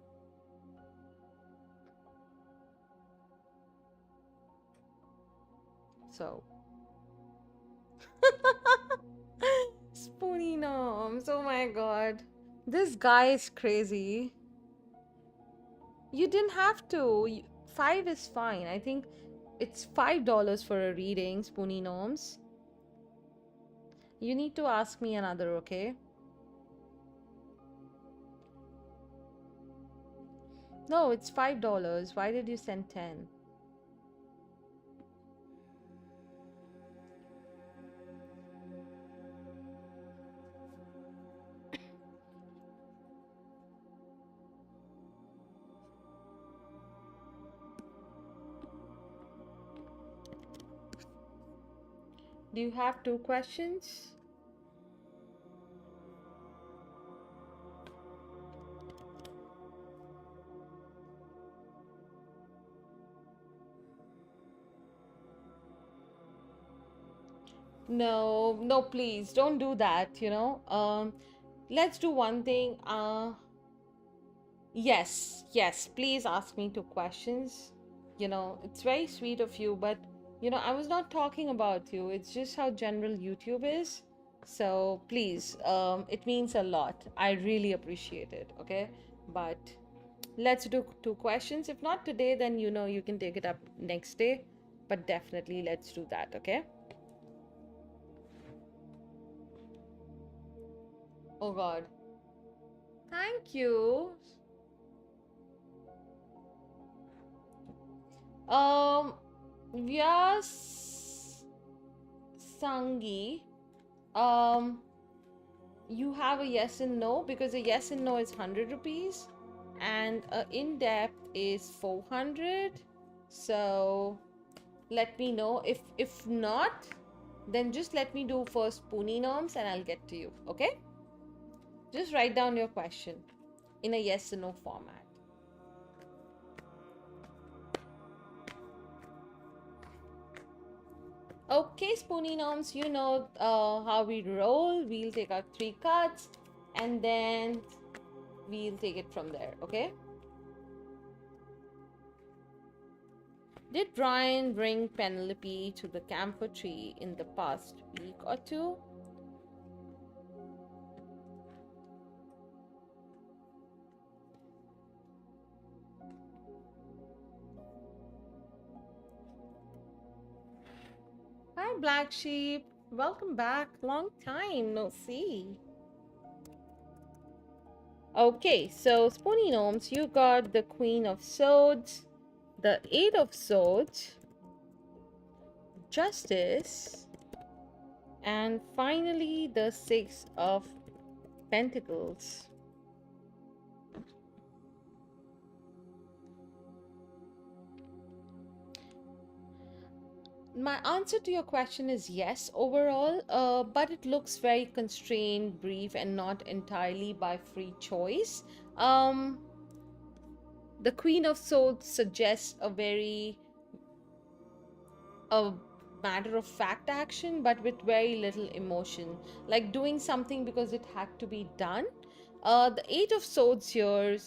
So Spoony Noms, oh my god, this guy is crazy. You didn't have to. Five is fine. I think it's $5 for a reading, Spoony Noms. You need to ask me another, okay? No, it's $5. Why did you send 10? Do you have two questions? No, no, please don't do that. Let's do one thing. Yes, please ask me two questions. It's very sweet of you, but I was not talking about you. It's just how general YouTube is. So please, it means a lot. I really appreciate it, okay? But let's do two questions. If not today, then you can take it up next day. But definitely let's do that, okay? Oh God. Thank you. Um, Vyas Sangi. Um, you have a yes and no, because a yes and no is 100 rupees and a in-depth is 400. So let me know. If not, then just let me do first Spoony Norms and I'll get to you, okay? Just write down your question in a yes and no format. Okay, Spoony Norms, you know how we roll. We'll take our 3 cards and then we'll take it from there, okay? Did Brian bring Penelope to the camphor tree in the past week or two? Hi, Black Sheep. Welcome back. Long time no see. Okay, so Spoony Gnomes, you got the Queen of Swords, the Eight of Swords, Justice, and finally the Six of Pentacles. My answer to your question is yes overall, but it looks very constrained, brief, and not entirely by free choice. The Queen of Swords suggests a very matter of fact action, but with very little emotion, like doing something because it had to be done. The Eight of Swords here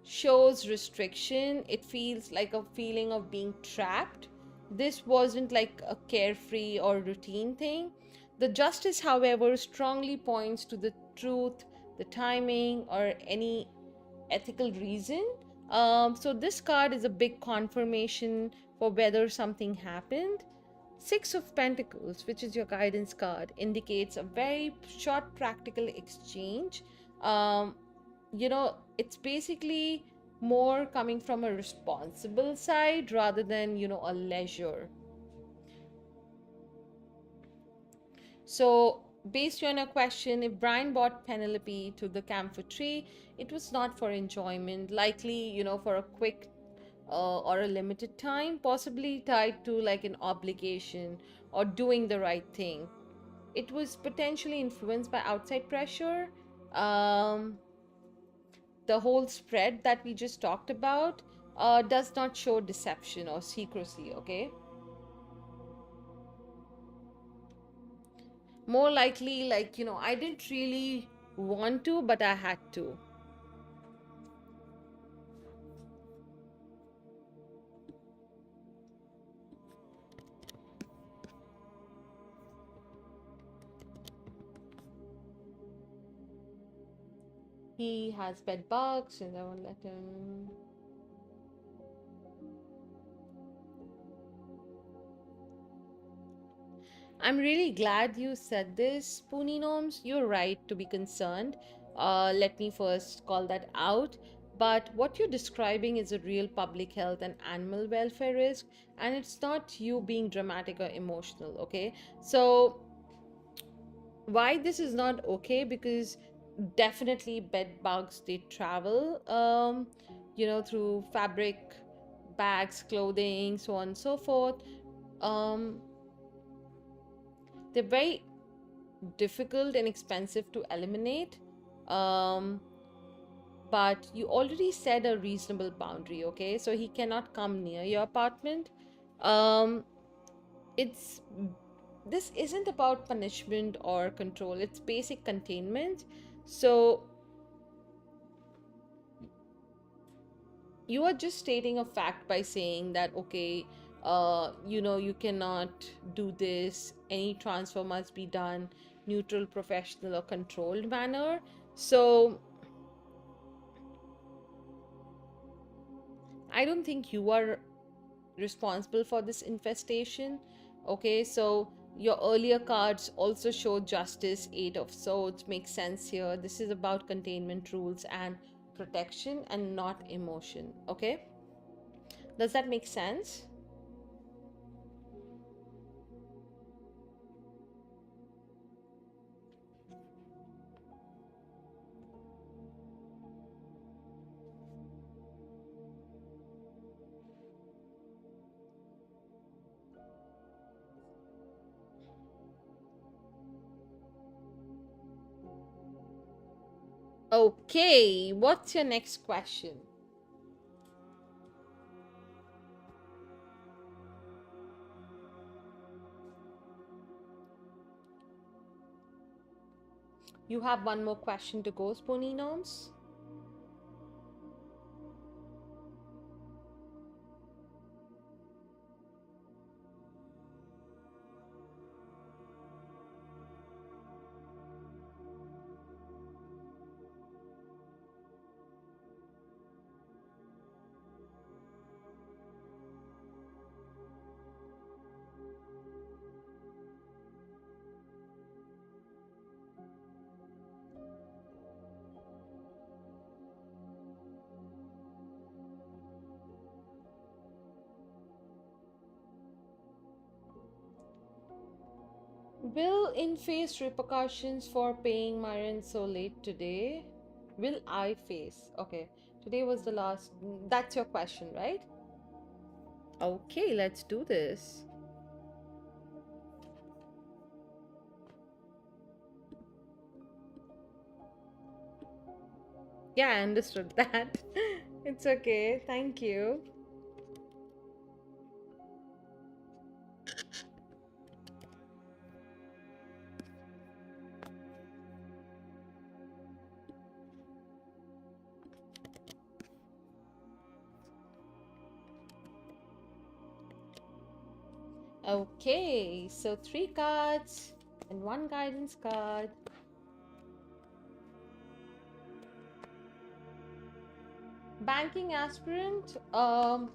shows restriction. It feels like a feeling of being trapped. This wasn't like a carefree or routine thing. The Justice, however, strongly points to the truth, the timing, or any ethical reason. So this card is a big confirmation for whether something happened. Six of Pentacles, which is your guidance card, indicates a very short practical exchange. Um, it's basically more coming from a responsible side rather than, a leisure. So, based on your question, if Brian bought Penelope to the camphor tree, it was not for enjoyment, likely, for a quick or a limited time, possibly tied to like an obligation or doing the right thing. It was potentially influenced by outside pressure. Um, the whole spread that we just talked about does not show deception or secrecy, okay? More likely, like, I didn't really want to, but I had to. He has bed bugs, and I won't let him. I'm really glad you said this, Poonie Gnomes. You're right to be concerned. Let me first call that out. But what you're describing is a real public health and animal welfare risk, and it's not you being dramatic or emotional, okay? So, why this is not okay? Because definitely bed bugs, they travel, through fabric, bags, clothing, so on and so forth. Um, they're very difficult and expensive to eliminate. Um, but you already set a reasonable boundary, okay? So he cannot come near your apartment. Um, it's this isn't about punishment or control, it's basic containment. So you are just stating a fact by saying that, okay, you cannot do this, any transfer must be done neutral, professional, or controlled manner. So I don't think you are responsible for this infestation. Okay, so your earlier cards also show justice, Eight of Swords makes sense here. This is about containment rules and protection and not emotion. Okay, does that make sense? Okay, what's your next question? You have one more question to go, Spoonie Gnomes. Will in face repercussions for paying my rent so late today? Will I face? Okay, today was the last. That's your question, right? Okay, let's do this. Yeah, I understood that. It's okay. Thank you. Okay, so three cards and one guidance card. Banking aspirant, the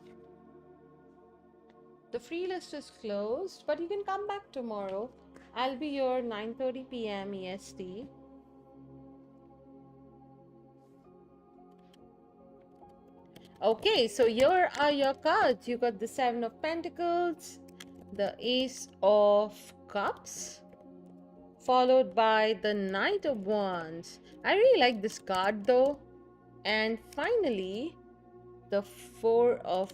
free list is closed, but you can come back tomorrow. I'll be here 9:30 p.m. EST. Okay, so here are your cards. You got the Seven of Pentacles, the Ace of Cups, followed by the Knight of Wands. I really like this card though. And finally, the Four of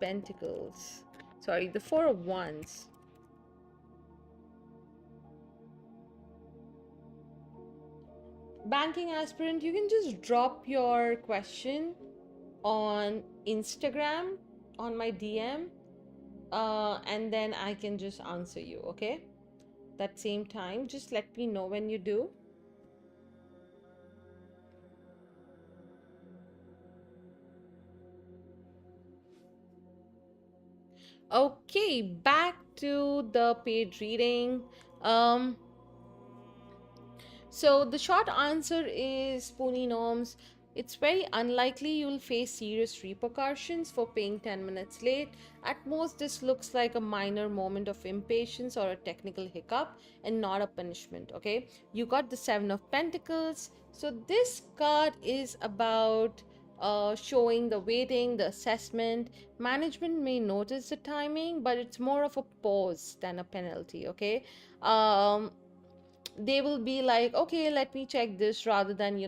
Pentacles. Sorry, the Four of Wands. Banking aspirant, you can just drop your question on Instagram on my DM, and then I can just answer you, okay? That same time, just let me know when you do. Okay, back to the paid reading. Um, So the short answer is Pony Norms. It's very unlikely you'll face serious repercussions for paying 10 minutes late. At most, this looks like a minor moment of impatience or a technical hiccup and not a punishment, okay? You got the Seven of Pentacles. So this card is about showing the waiting, the assessment. Management may notice the timing, but it's more of a pause than a penalty, okay? Um, they will be like, okay, let me check this rather than,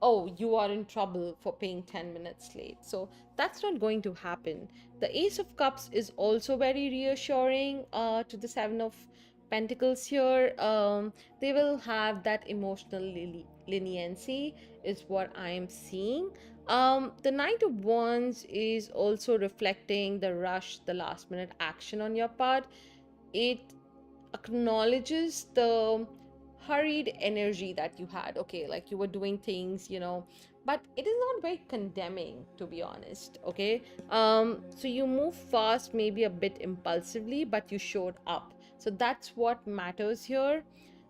oh, you are in trouble for paying 10 minutes late. So that's not going to happen. The Ace of Cups is also very reassuring to the Seven of Pentacles here. They will have that emotional leniency, is what I am seeing. The Knight of Wands is also reflecting the rush, the last minute action on your part. It acknowledges the hurried energy that you had. Okay, like you were doing things, but it is not very condemning, to be honest. Okay, so you move fast, maybe a bit impulsively, but you showed up. So that's what matters here.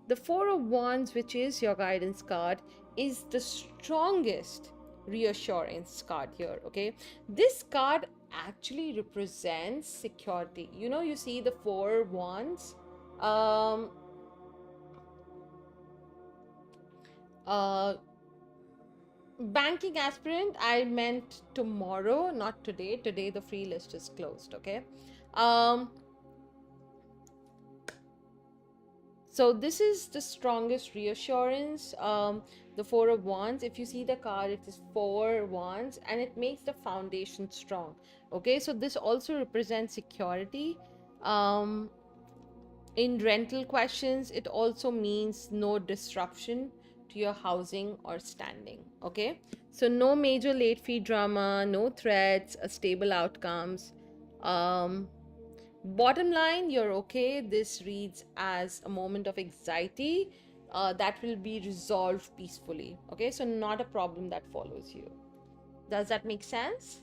The Four of Wands, which is your guidance card, is the strongest reassurance card here. Okay, this card actually represents security. You see the Four Wands. um uh Banking aspirant, I meant tomorrow, not today. Today the free list is closed, okay? um so this is the strongest reassurance. The Four of Wands, if you see the card, it is Four Wands and it makes the foundation strong. Okay, so this also represents security. In rental questions, it also means no disruption to your housing or standing. Okay, so no major late fee drama, no threats, a stable outcomes. um Bottom line, you're okay. This reads as a moment of anxiety that will be resolved peacefully. Okay, so not a problem that follows you. Does that make sense?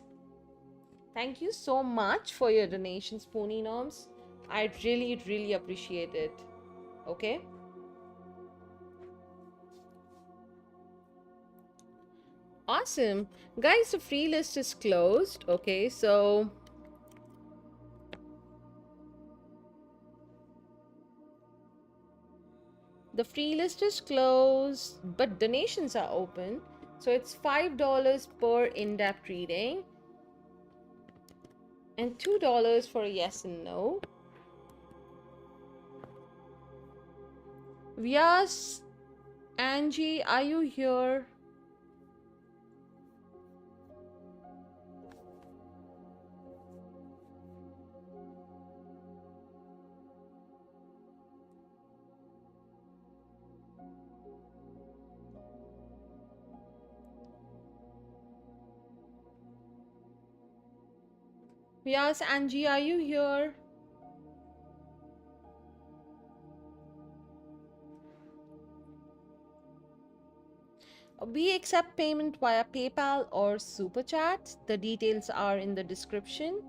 Thank you so much for your donations, Pony Norms. I really, really appreciate it. Okay. Awesome. Guys, the free list is closed. Okay, so the free list is closed, but donations are open. So it's $5 per in-depth reading and $2 for a yes and no. Vyas, Angie, are you here? Vyas, Angie, are you here? We accept payment via PayPal or SuperChat. The details are in the description.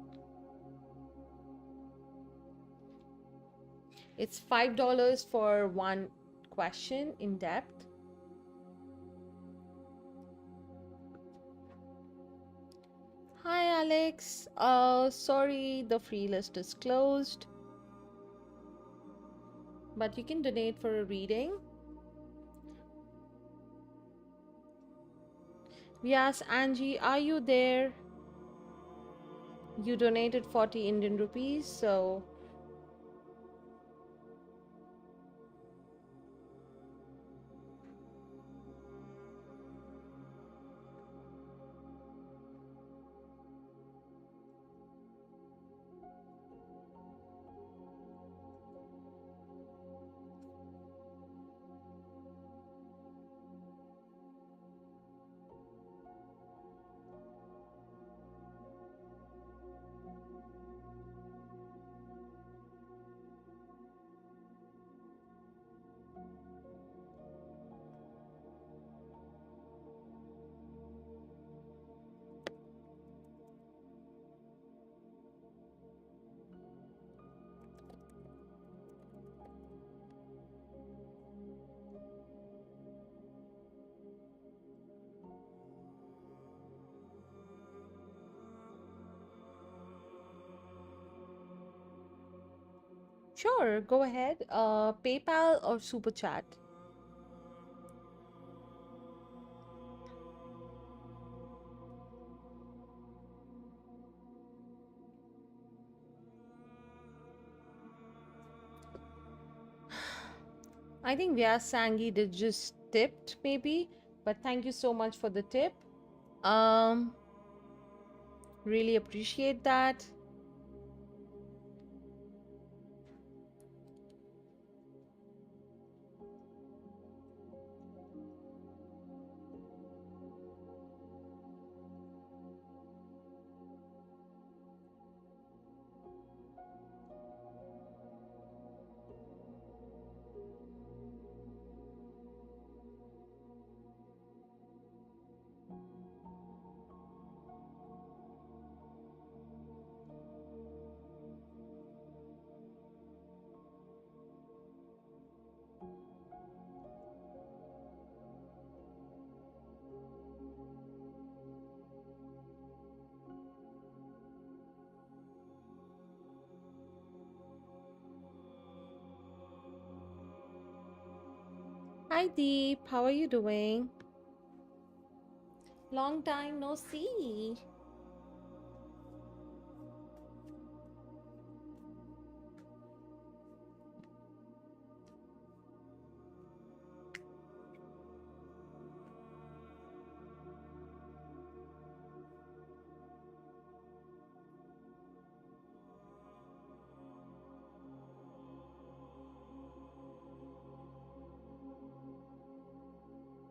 It's $5 for one question in depth. Hi Alex. Sorry, the free list is closed, but you can donate for a reading. Yes, Angie, are you there? You donated 40 Indian rupees, so sure, go ahead. PayPal or SuperChat? I think Vyas Sangi did just tipped maybe, but thank you so much for the tip. Um, really appreciate that. Hi Deep, how are you doing? Long time no see.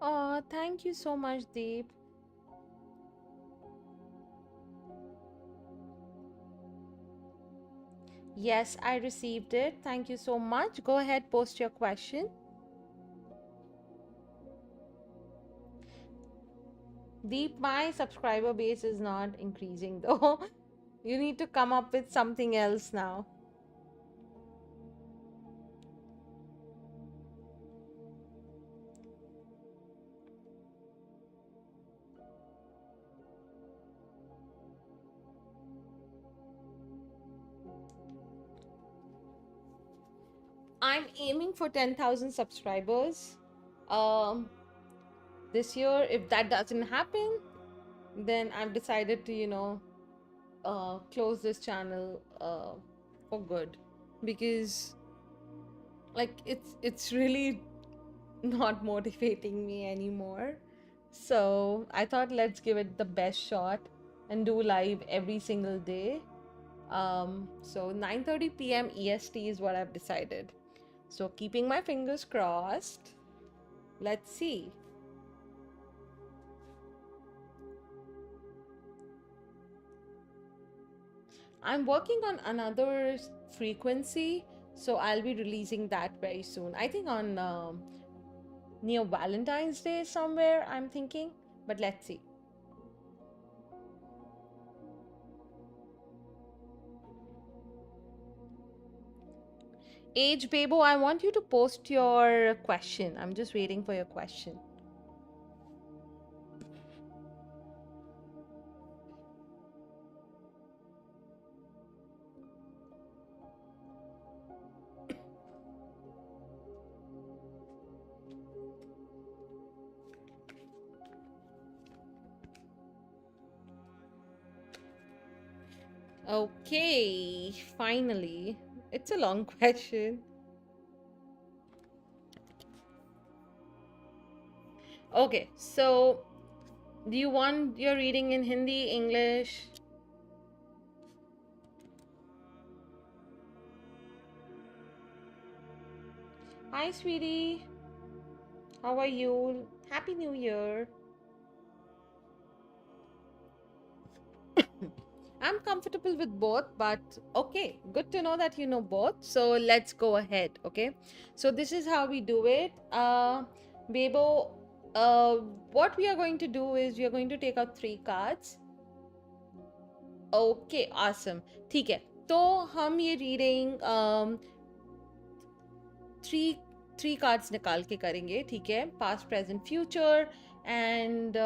Oh, thank you so much, Deep. Yes, I received it. Thank you so much. Go ahead, post your question. Deep, my subscriber base is not increasing though. You need to come up with something else now. I'm aiming for 10,000 subscribers. Um, this year, if that doesn't happen, then I've decided to, close this channel for good, because like it's really not motivating me anymore. So I thought let's give it the best shot and do live every single day. So 9:30 p.m. EST is what I've decided. So keeping my fingers crossed. Let's see. I'm working on another frequency, so I'll be releasing that very soon. I think on near Valentine's Day somewhere, I'm thinking, but let's see. Age Bebo, I want you to post your question. I'm just waiting for your question. Okay, finally. It's a long question. Okay, so do you want your reading in Hindi, English? Hi, sweetie. How are you? Happy New Year. I'm comfortable with both, but okay, good to know that you know both. So let's go ahead, okay? So this is how we do it. Bebo, uh, what we are going to do is we are going to take out three cards. Okay, awesome. ठीक है. तो हम ये reading three three cards निकाल के करेंगे, ठीक है? Past, present, future. एंड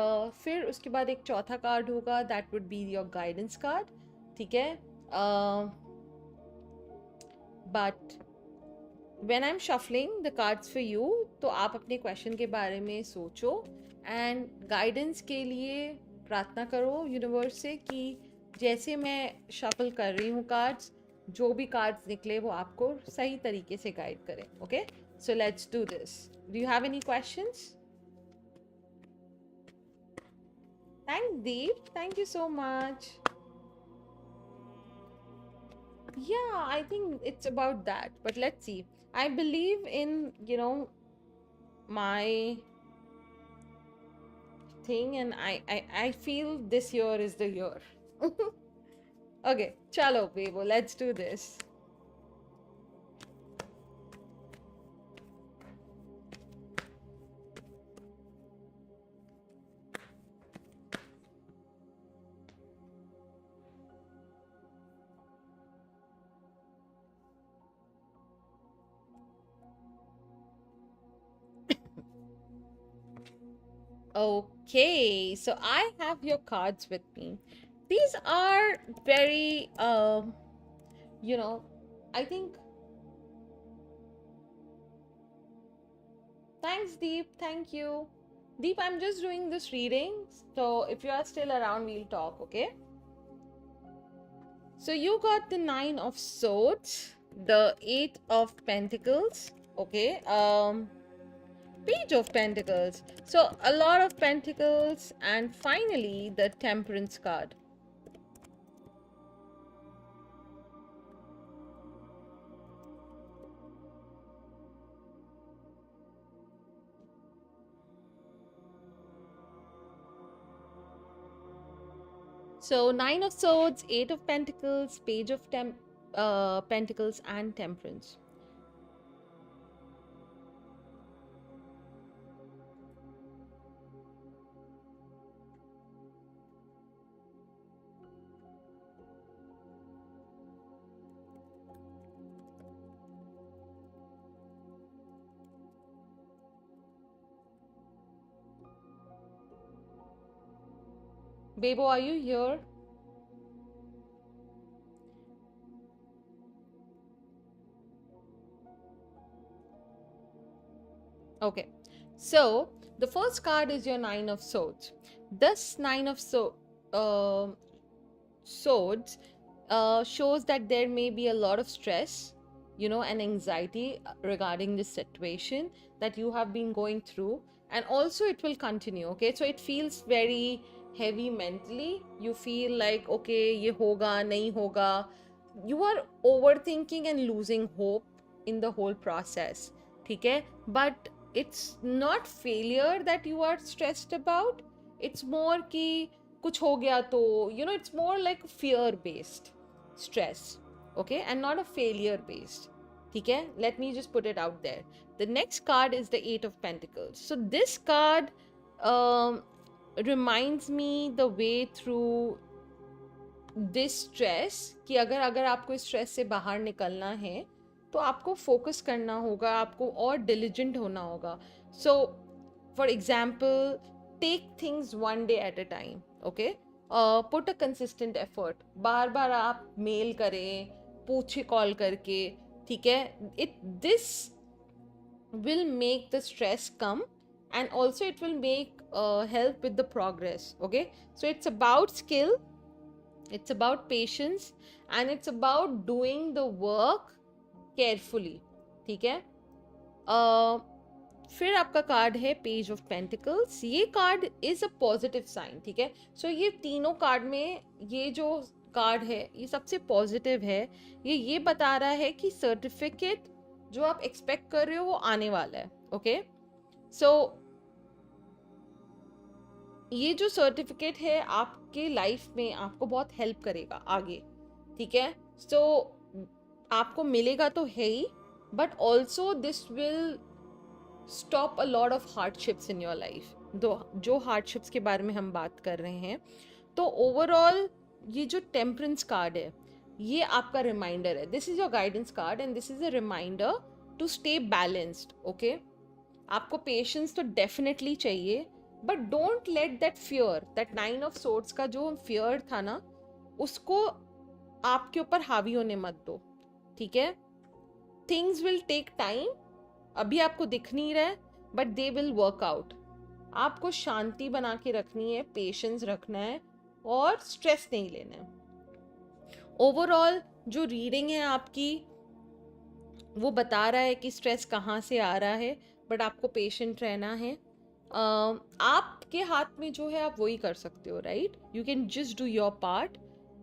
फिर उसके बाद एक चौथा कार्ड होगा, that would be your guidance card, ठीक है? But when I am shuffling the cards for you, तो आप अपने क्वेश्चन के बारे में सोचो एंड गाइडेंस के लिए प्रार्थना करो यूनिवर्स से कि जैसे मैं शफल कर रही हूँ कार्ड्स, जो भी कार्ड्स निकले वो आपको सही तरीके से गाइड करें. Okay, so let's do this. Do you have any questions? Thanks Deep, thank you so much. Yeah, I think it's about that, but let's see. I believe in, my thing, and I feel this year is the year. Okay, chalo, Bebo, let's do this. Okay, so I have your cards with me. These are very, you know, I think. Thanks, Deep. Thank you. Deep, I'm just doing this reading. So if you are still around, we'll talk, okay? So you got the Nine of Swords, the Eight of Pentacles, okay? Page of Pentacles. So a lot of Pentacles, and finally the Temperance card. So Nine of Swords, Eight of Pentacles, Page of Pentacles, and Temperance. Bebo, are you here? Okay, so the first card is your Nine of Swords. This Nine of Swords shows that there may be a lot of stress, and anxiety regarding this situation that you have been going through, and also it will continue. Okay, so it feels very heavy mentally. You feel like, okay, ye hoga, nahi hoga. You are overthinking and losing hope in the whole process. Okay, but it's not failure that you are stressed about. It's more ki कुछ हो गया तो, it's more like fear based stress, okay, and not a failure based. ठीक है, let me just put it out there. The next card is the Eight of Pentacles. So this card um, reminds me the way through this stress, कि अगर आपको इस stress से बाहर निकलना है तो आपको फोकस करना होगा, आपको और डिलिजेंट होना होगा. So for example, take things one day at a time. Okay, put a consistent effort. बार बार आप मेल करें, पूछे कॉल करके, ठीक है. It this will make the stress come, and also it will make help with the progress. Okay, so it's about skill, it's about patience, and it's about doing the work carefully. ठीक है. फिर आपका card है page of pentacles. ये card is a positive sign. ठीक है. सो ये तीनों कार्ड में ये जो कार्ड है ये सबसे पॉजिटिव है. ये बता रहा है कि सर्टिफिकेट जो आप एक्सपेक्ट कर रहे हो वो आने वाला है. ओके, सो ये जो सर्टिफिकेट है आपके लाइफ में आपको बहुत हेल्प करेगा आगे. ठीक है. सो आपको मिलेगा तो है ही, but also this will stop a lot of hardships in your life. जो हार्डशिप्स के बारे में हम बात कर रहे हैं. तो ओवरऑल ये जो टेम्परेंस कार्ड है ये आपका रिमाइंडर है. This is your guidance card and this is a reminder to stay balanced. Okay, आपको पेशेंस तो डेफिनेटली चाहिए, but don't let that fear, that 9 of swords का जो फियर था ना, उसको आपके ऊपर हावी होने मत दो. ठीक है. Things will take time. अभी आपको दिख नहीं रहा है, but they will work out. आपको शांति बना के रखनी है, पेशेंस रखना है और स्ट्रेस नहीं लेना है. ओवरऑल जो रीडिंग है आपकी वो बता रहा है कि स्ट्रेस कहाँ से आ रहा है, बट आपको पेशेंट रहना है. आपके हाथ में जो है आप वही कर सकते हो. Right, you can just do your part,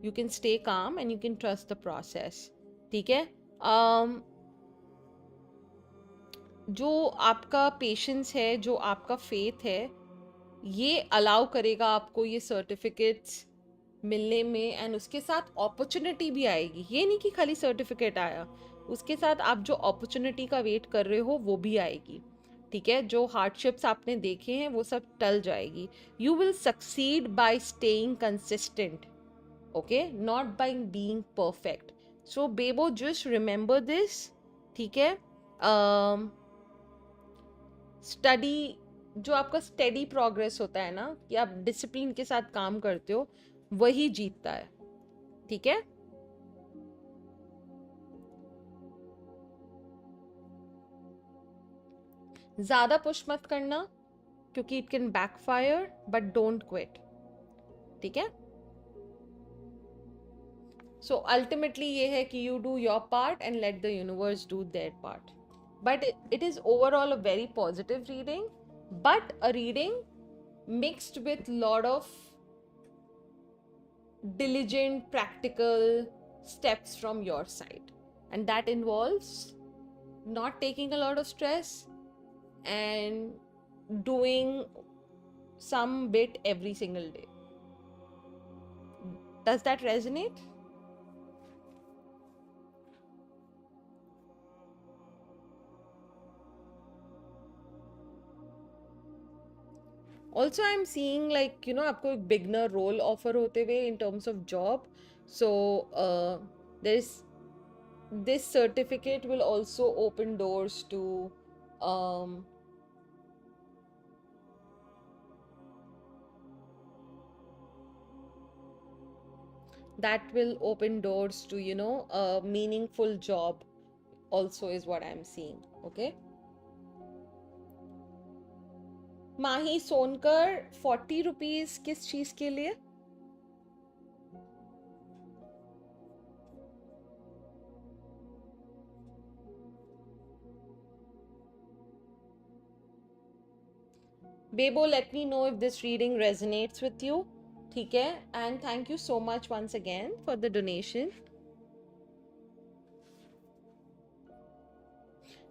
you can stay calm and you can trust the process. ठीक है. जो आपका पेशेंस है, जो आपका फेथ है, ये अलाउ करेगा आपको ये सर्टिफिकेट्स मिलने में. एंड उसके साथ अपॉर्चुनिटी भी आएगी. ये नहीं कि खाली सर्टिफिकेट आया, उसके साथ आप जो अपॉर्चुनिटी का वेट कर रहे हो वो भी आएगी. ठीक है. जो हार्डशिप्स आपने देखे हैं वो सब टल जाएगी. You will succeed bye staying consistent. Okay, not by being perfect. So Bebo, just remember this. ठीक है. स्टडी, जो आपका स्टेडी प्रोग्रेस होता है ना, कि आप डिसिप्लिन के साथ काम करते हो, वही जीतता है. ठीक है. ज्यादा पुश मत करना क्योंकि it can backfire, but don't quit. ठीक है. सो अल्टीमेटली ये है कि you do your part and let the universe do their part. But it is overall a very positive reading, but a reading mixed with lot of diligent practical steps from your side, and that involves not taking a lot of stress and doing some bit every single day. Does that resonate? Also I'm seeing, like, you know, आपको एक beginner role offer होते हुए in terms of job. So there's this certificate will also open doors to um, that will open doors to, you know, a meaningful job also is what I'm seeing. Okay. Mahi Sonkar, 40 rupees किस चीज के लिए? Bebo, let me know if this reading resonates with you. ठीक है. And thank you so much once again for the donation.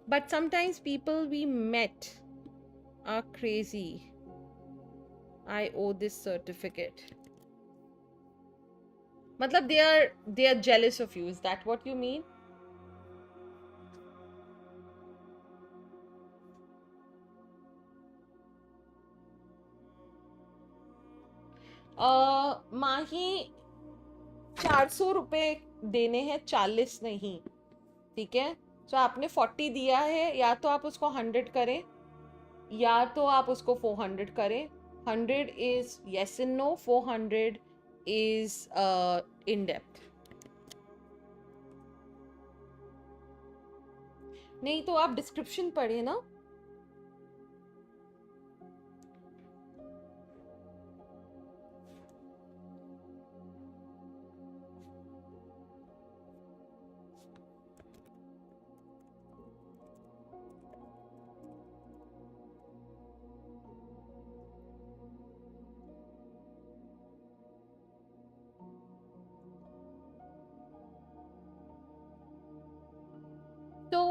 But sometimes people we met are crazy. I owe this certificate. Matlab they are jealous of you. Is that what you mean? माही 400 रुपए देने हैं, 40 नहीं. ठीक है. सो आपने 40 दिया है, या तो आप उसको 100 करें या तो आप उसको 400 करें. 100 is yes and no, 400 is in depth. नहीं तो आप डिस्क्रिप्शन पढ़े ना. तो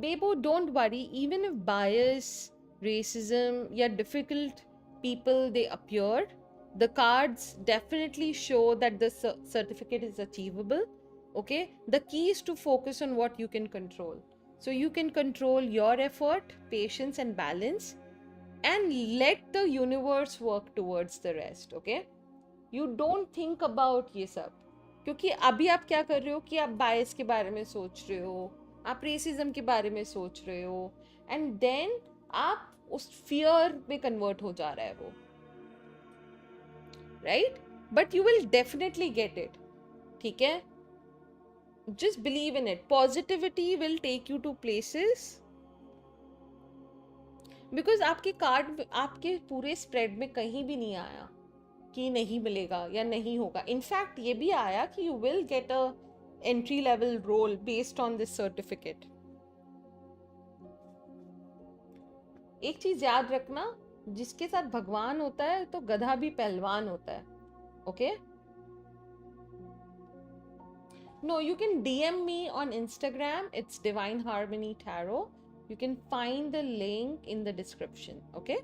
Bebo, don't worry, even if bias, racism, yeah, difficult people they appear, the cards definitely show that the certificate is achievable. Okay, the key is to focus on what you can control. So you can control your effort, patience, and balance, and let the universe work towards the rest. Okay, you don't think about ये सब, क्योंकि अभी आप क्या कर रहे हो कि आप बायस के बारे में सोच रहे हो, आप रेसिज्म के बारे में सोच रहे हो, एंड देन आप उस फियर में कन्वर्ट हो जा रहा है वो, right. But you will definitely get it. ठीक है, just believe in it. Positivity will take you to places, because आपके कार्ड, आपके पूरे स्प्रेड में कहीं भी नहीं आया कि नहीं मिलेगा या नहीं होगा. इनफैक्ट ये भी आया कि you will get a entry level role based on this certificate. एक चीज याद रखना, जिसके साथ भगवान होता है तो गधा भी पहलवान होता है. Okay, no, you can DM me on Instagram. It's Divine Harmony Tarot. You can find the link in the description. Okay.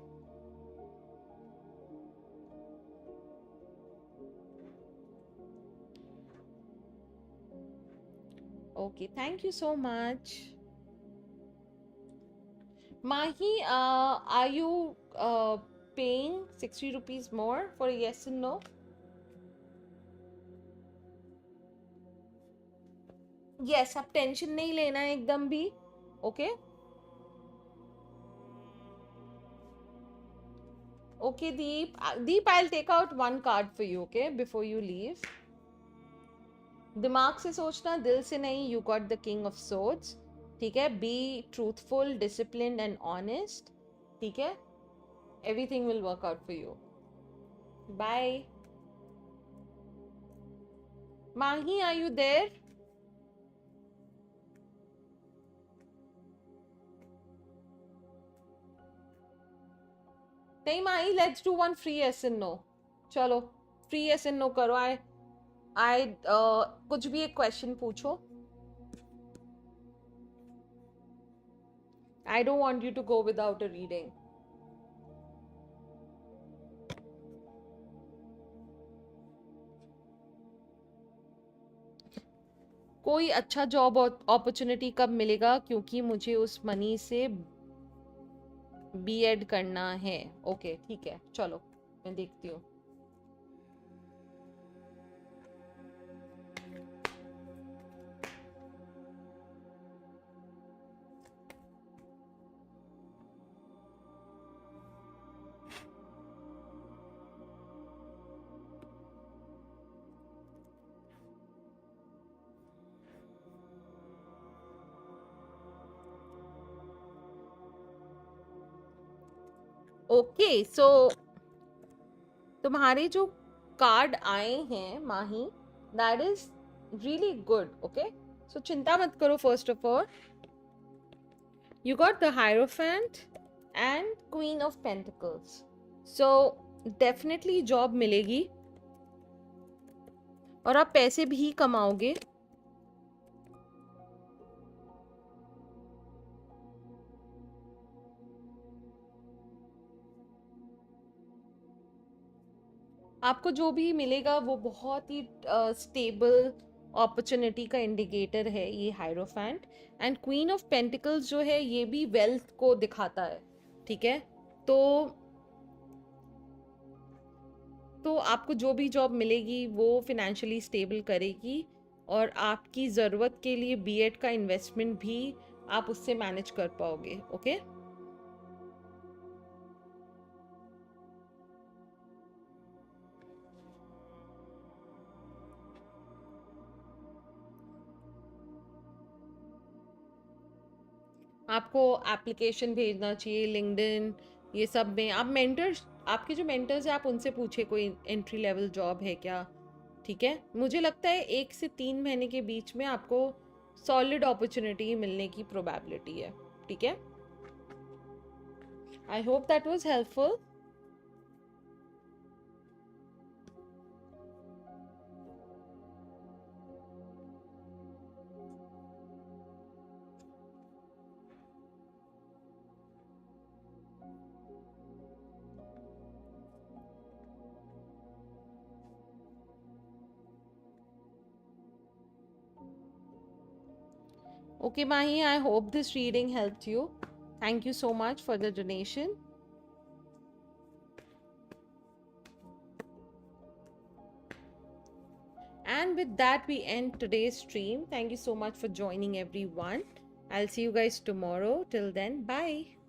Okay, thank you so much. Mahi, are you paying 60 rupees more for a yes and no? Yes, आप tension नहीं लेना है एकदम भी. Okay. Okay, Deep. Deep, I'll take out one card for you, okay, before you leave. दिमाग से सोचना, दिल से नहीं. You got the King of Swords. ठीक है, be truthful, disciplined and honest. ठीक है, everything will work out for you. Bye. Mahi, are you there? नहीं Mahi, let's do one free yes and no. चलो फ्री yes and no करो. आई कुछ भी एक क्वेश्चन पूछो. I don't want you to go without a reading. कोई अच्छा job opportunity कब मिलेगा, क्योंकि मुझे उस मनी से BEd करना है. ओके ठीक है, चलो मैं देखती हूँ. ओके, सो तुम्हारे जो कार्ड आए हैं Mahi, that is really good. Okay, so चिंता मत करो. First of all, you got the Hierophant and Queen of Pentacles. So definitely job मिलेगी और आप पैसे भी कमाओगे. आपको जो भी मिलेगा वो बहुत ही स्टेबल अपॉर्चुनिटी का इंडिकेटर है ये hierophant. And queen of pentacles जो है ये भी वेल्थ को दिखाता है. ठीक है, तो आपको जो भी जॉब मिलेगी वो फिनेंशियली स्टेबल करेगी. और आपकी ज़रूरत के लिए बीएड का इन्वेस्टमेंट भी आप उससे मैनेज कर पाओगे. ओके. आपको एप्लीकेशन भेजना चाहिए लिंक्डइन, ये सब में आप मेंटर्स, आपके जो मेंटर्स हैं आप उनसे पूछे कोई एंट्री लेवल जॉब है क्या. ठीक है, मुझे लगता है 1 से 3 महीने के बीच में आपको सॉलिड अपॉर्चुनिटी मिलने की प्रोबेबिलिटी है. ठीक है. I hope that was helpful. Okay, Mahi, I hope this reading helped you. Thank you so much for the donation. And with that, we end today's stream. Thank you so much for joining, everyone. I'll see you guys tomorrow. Till then, bye.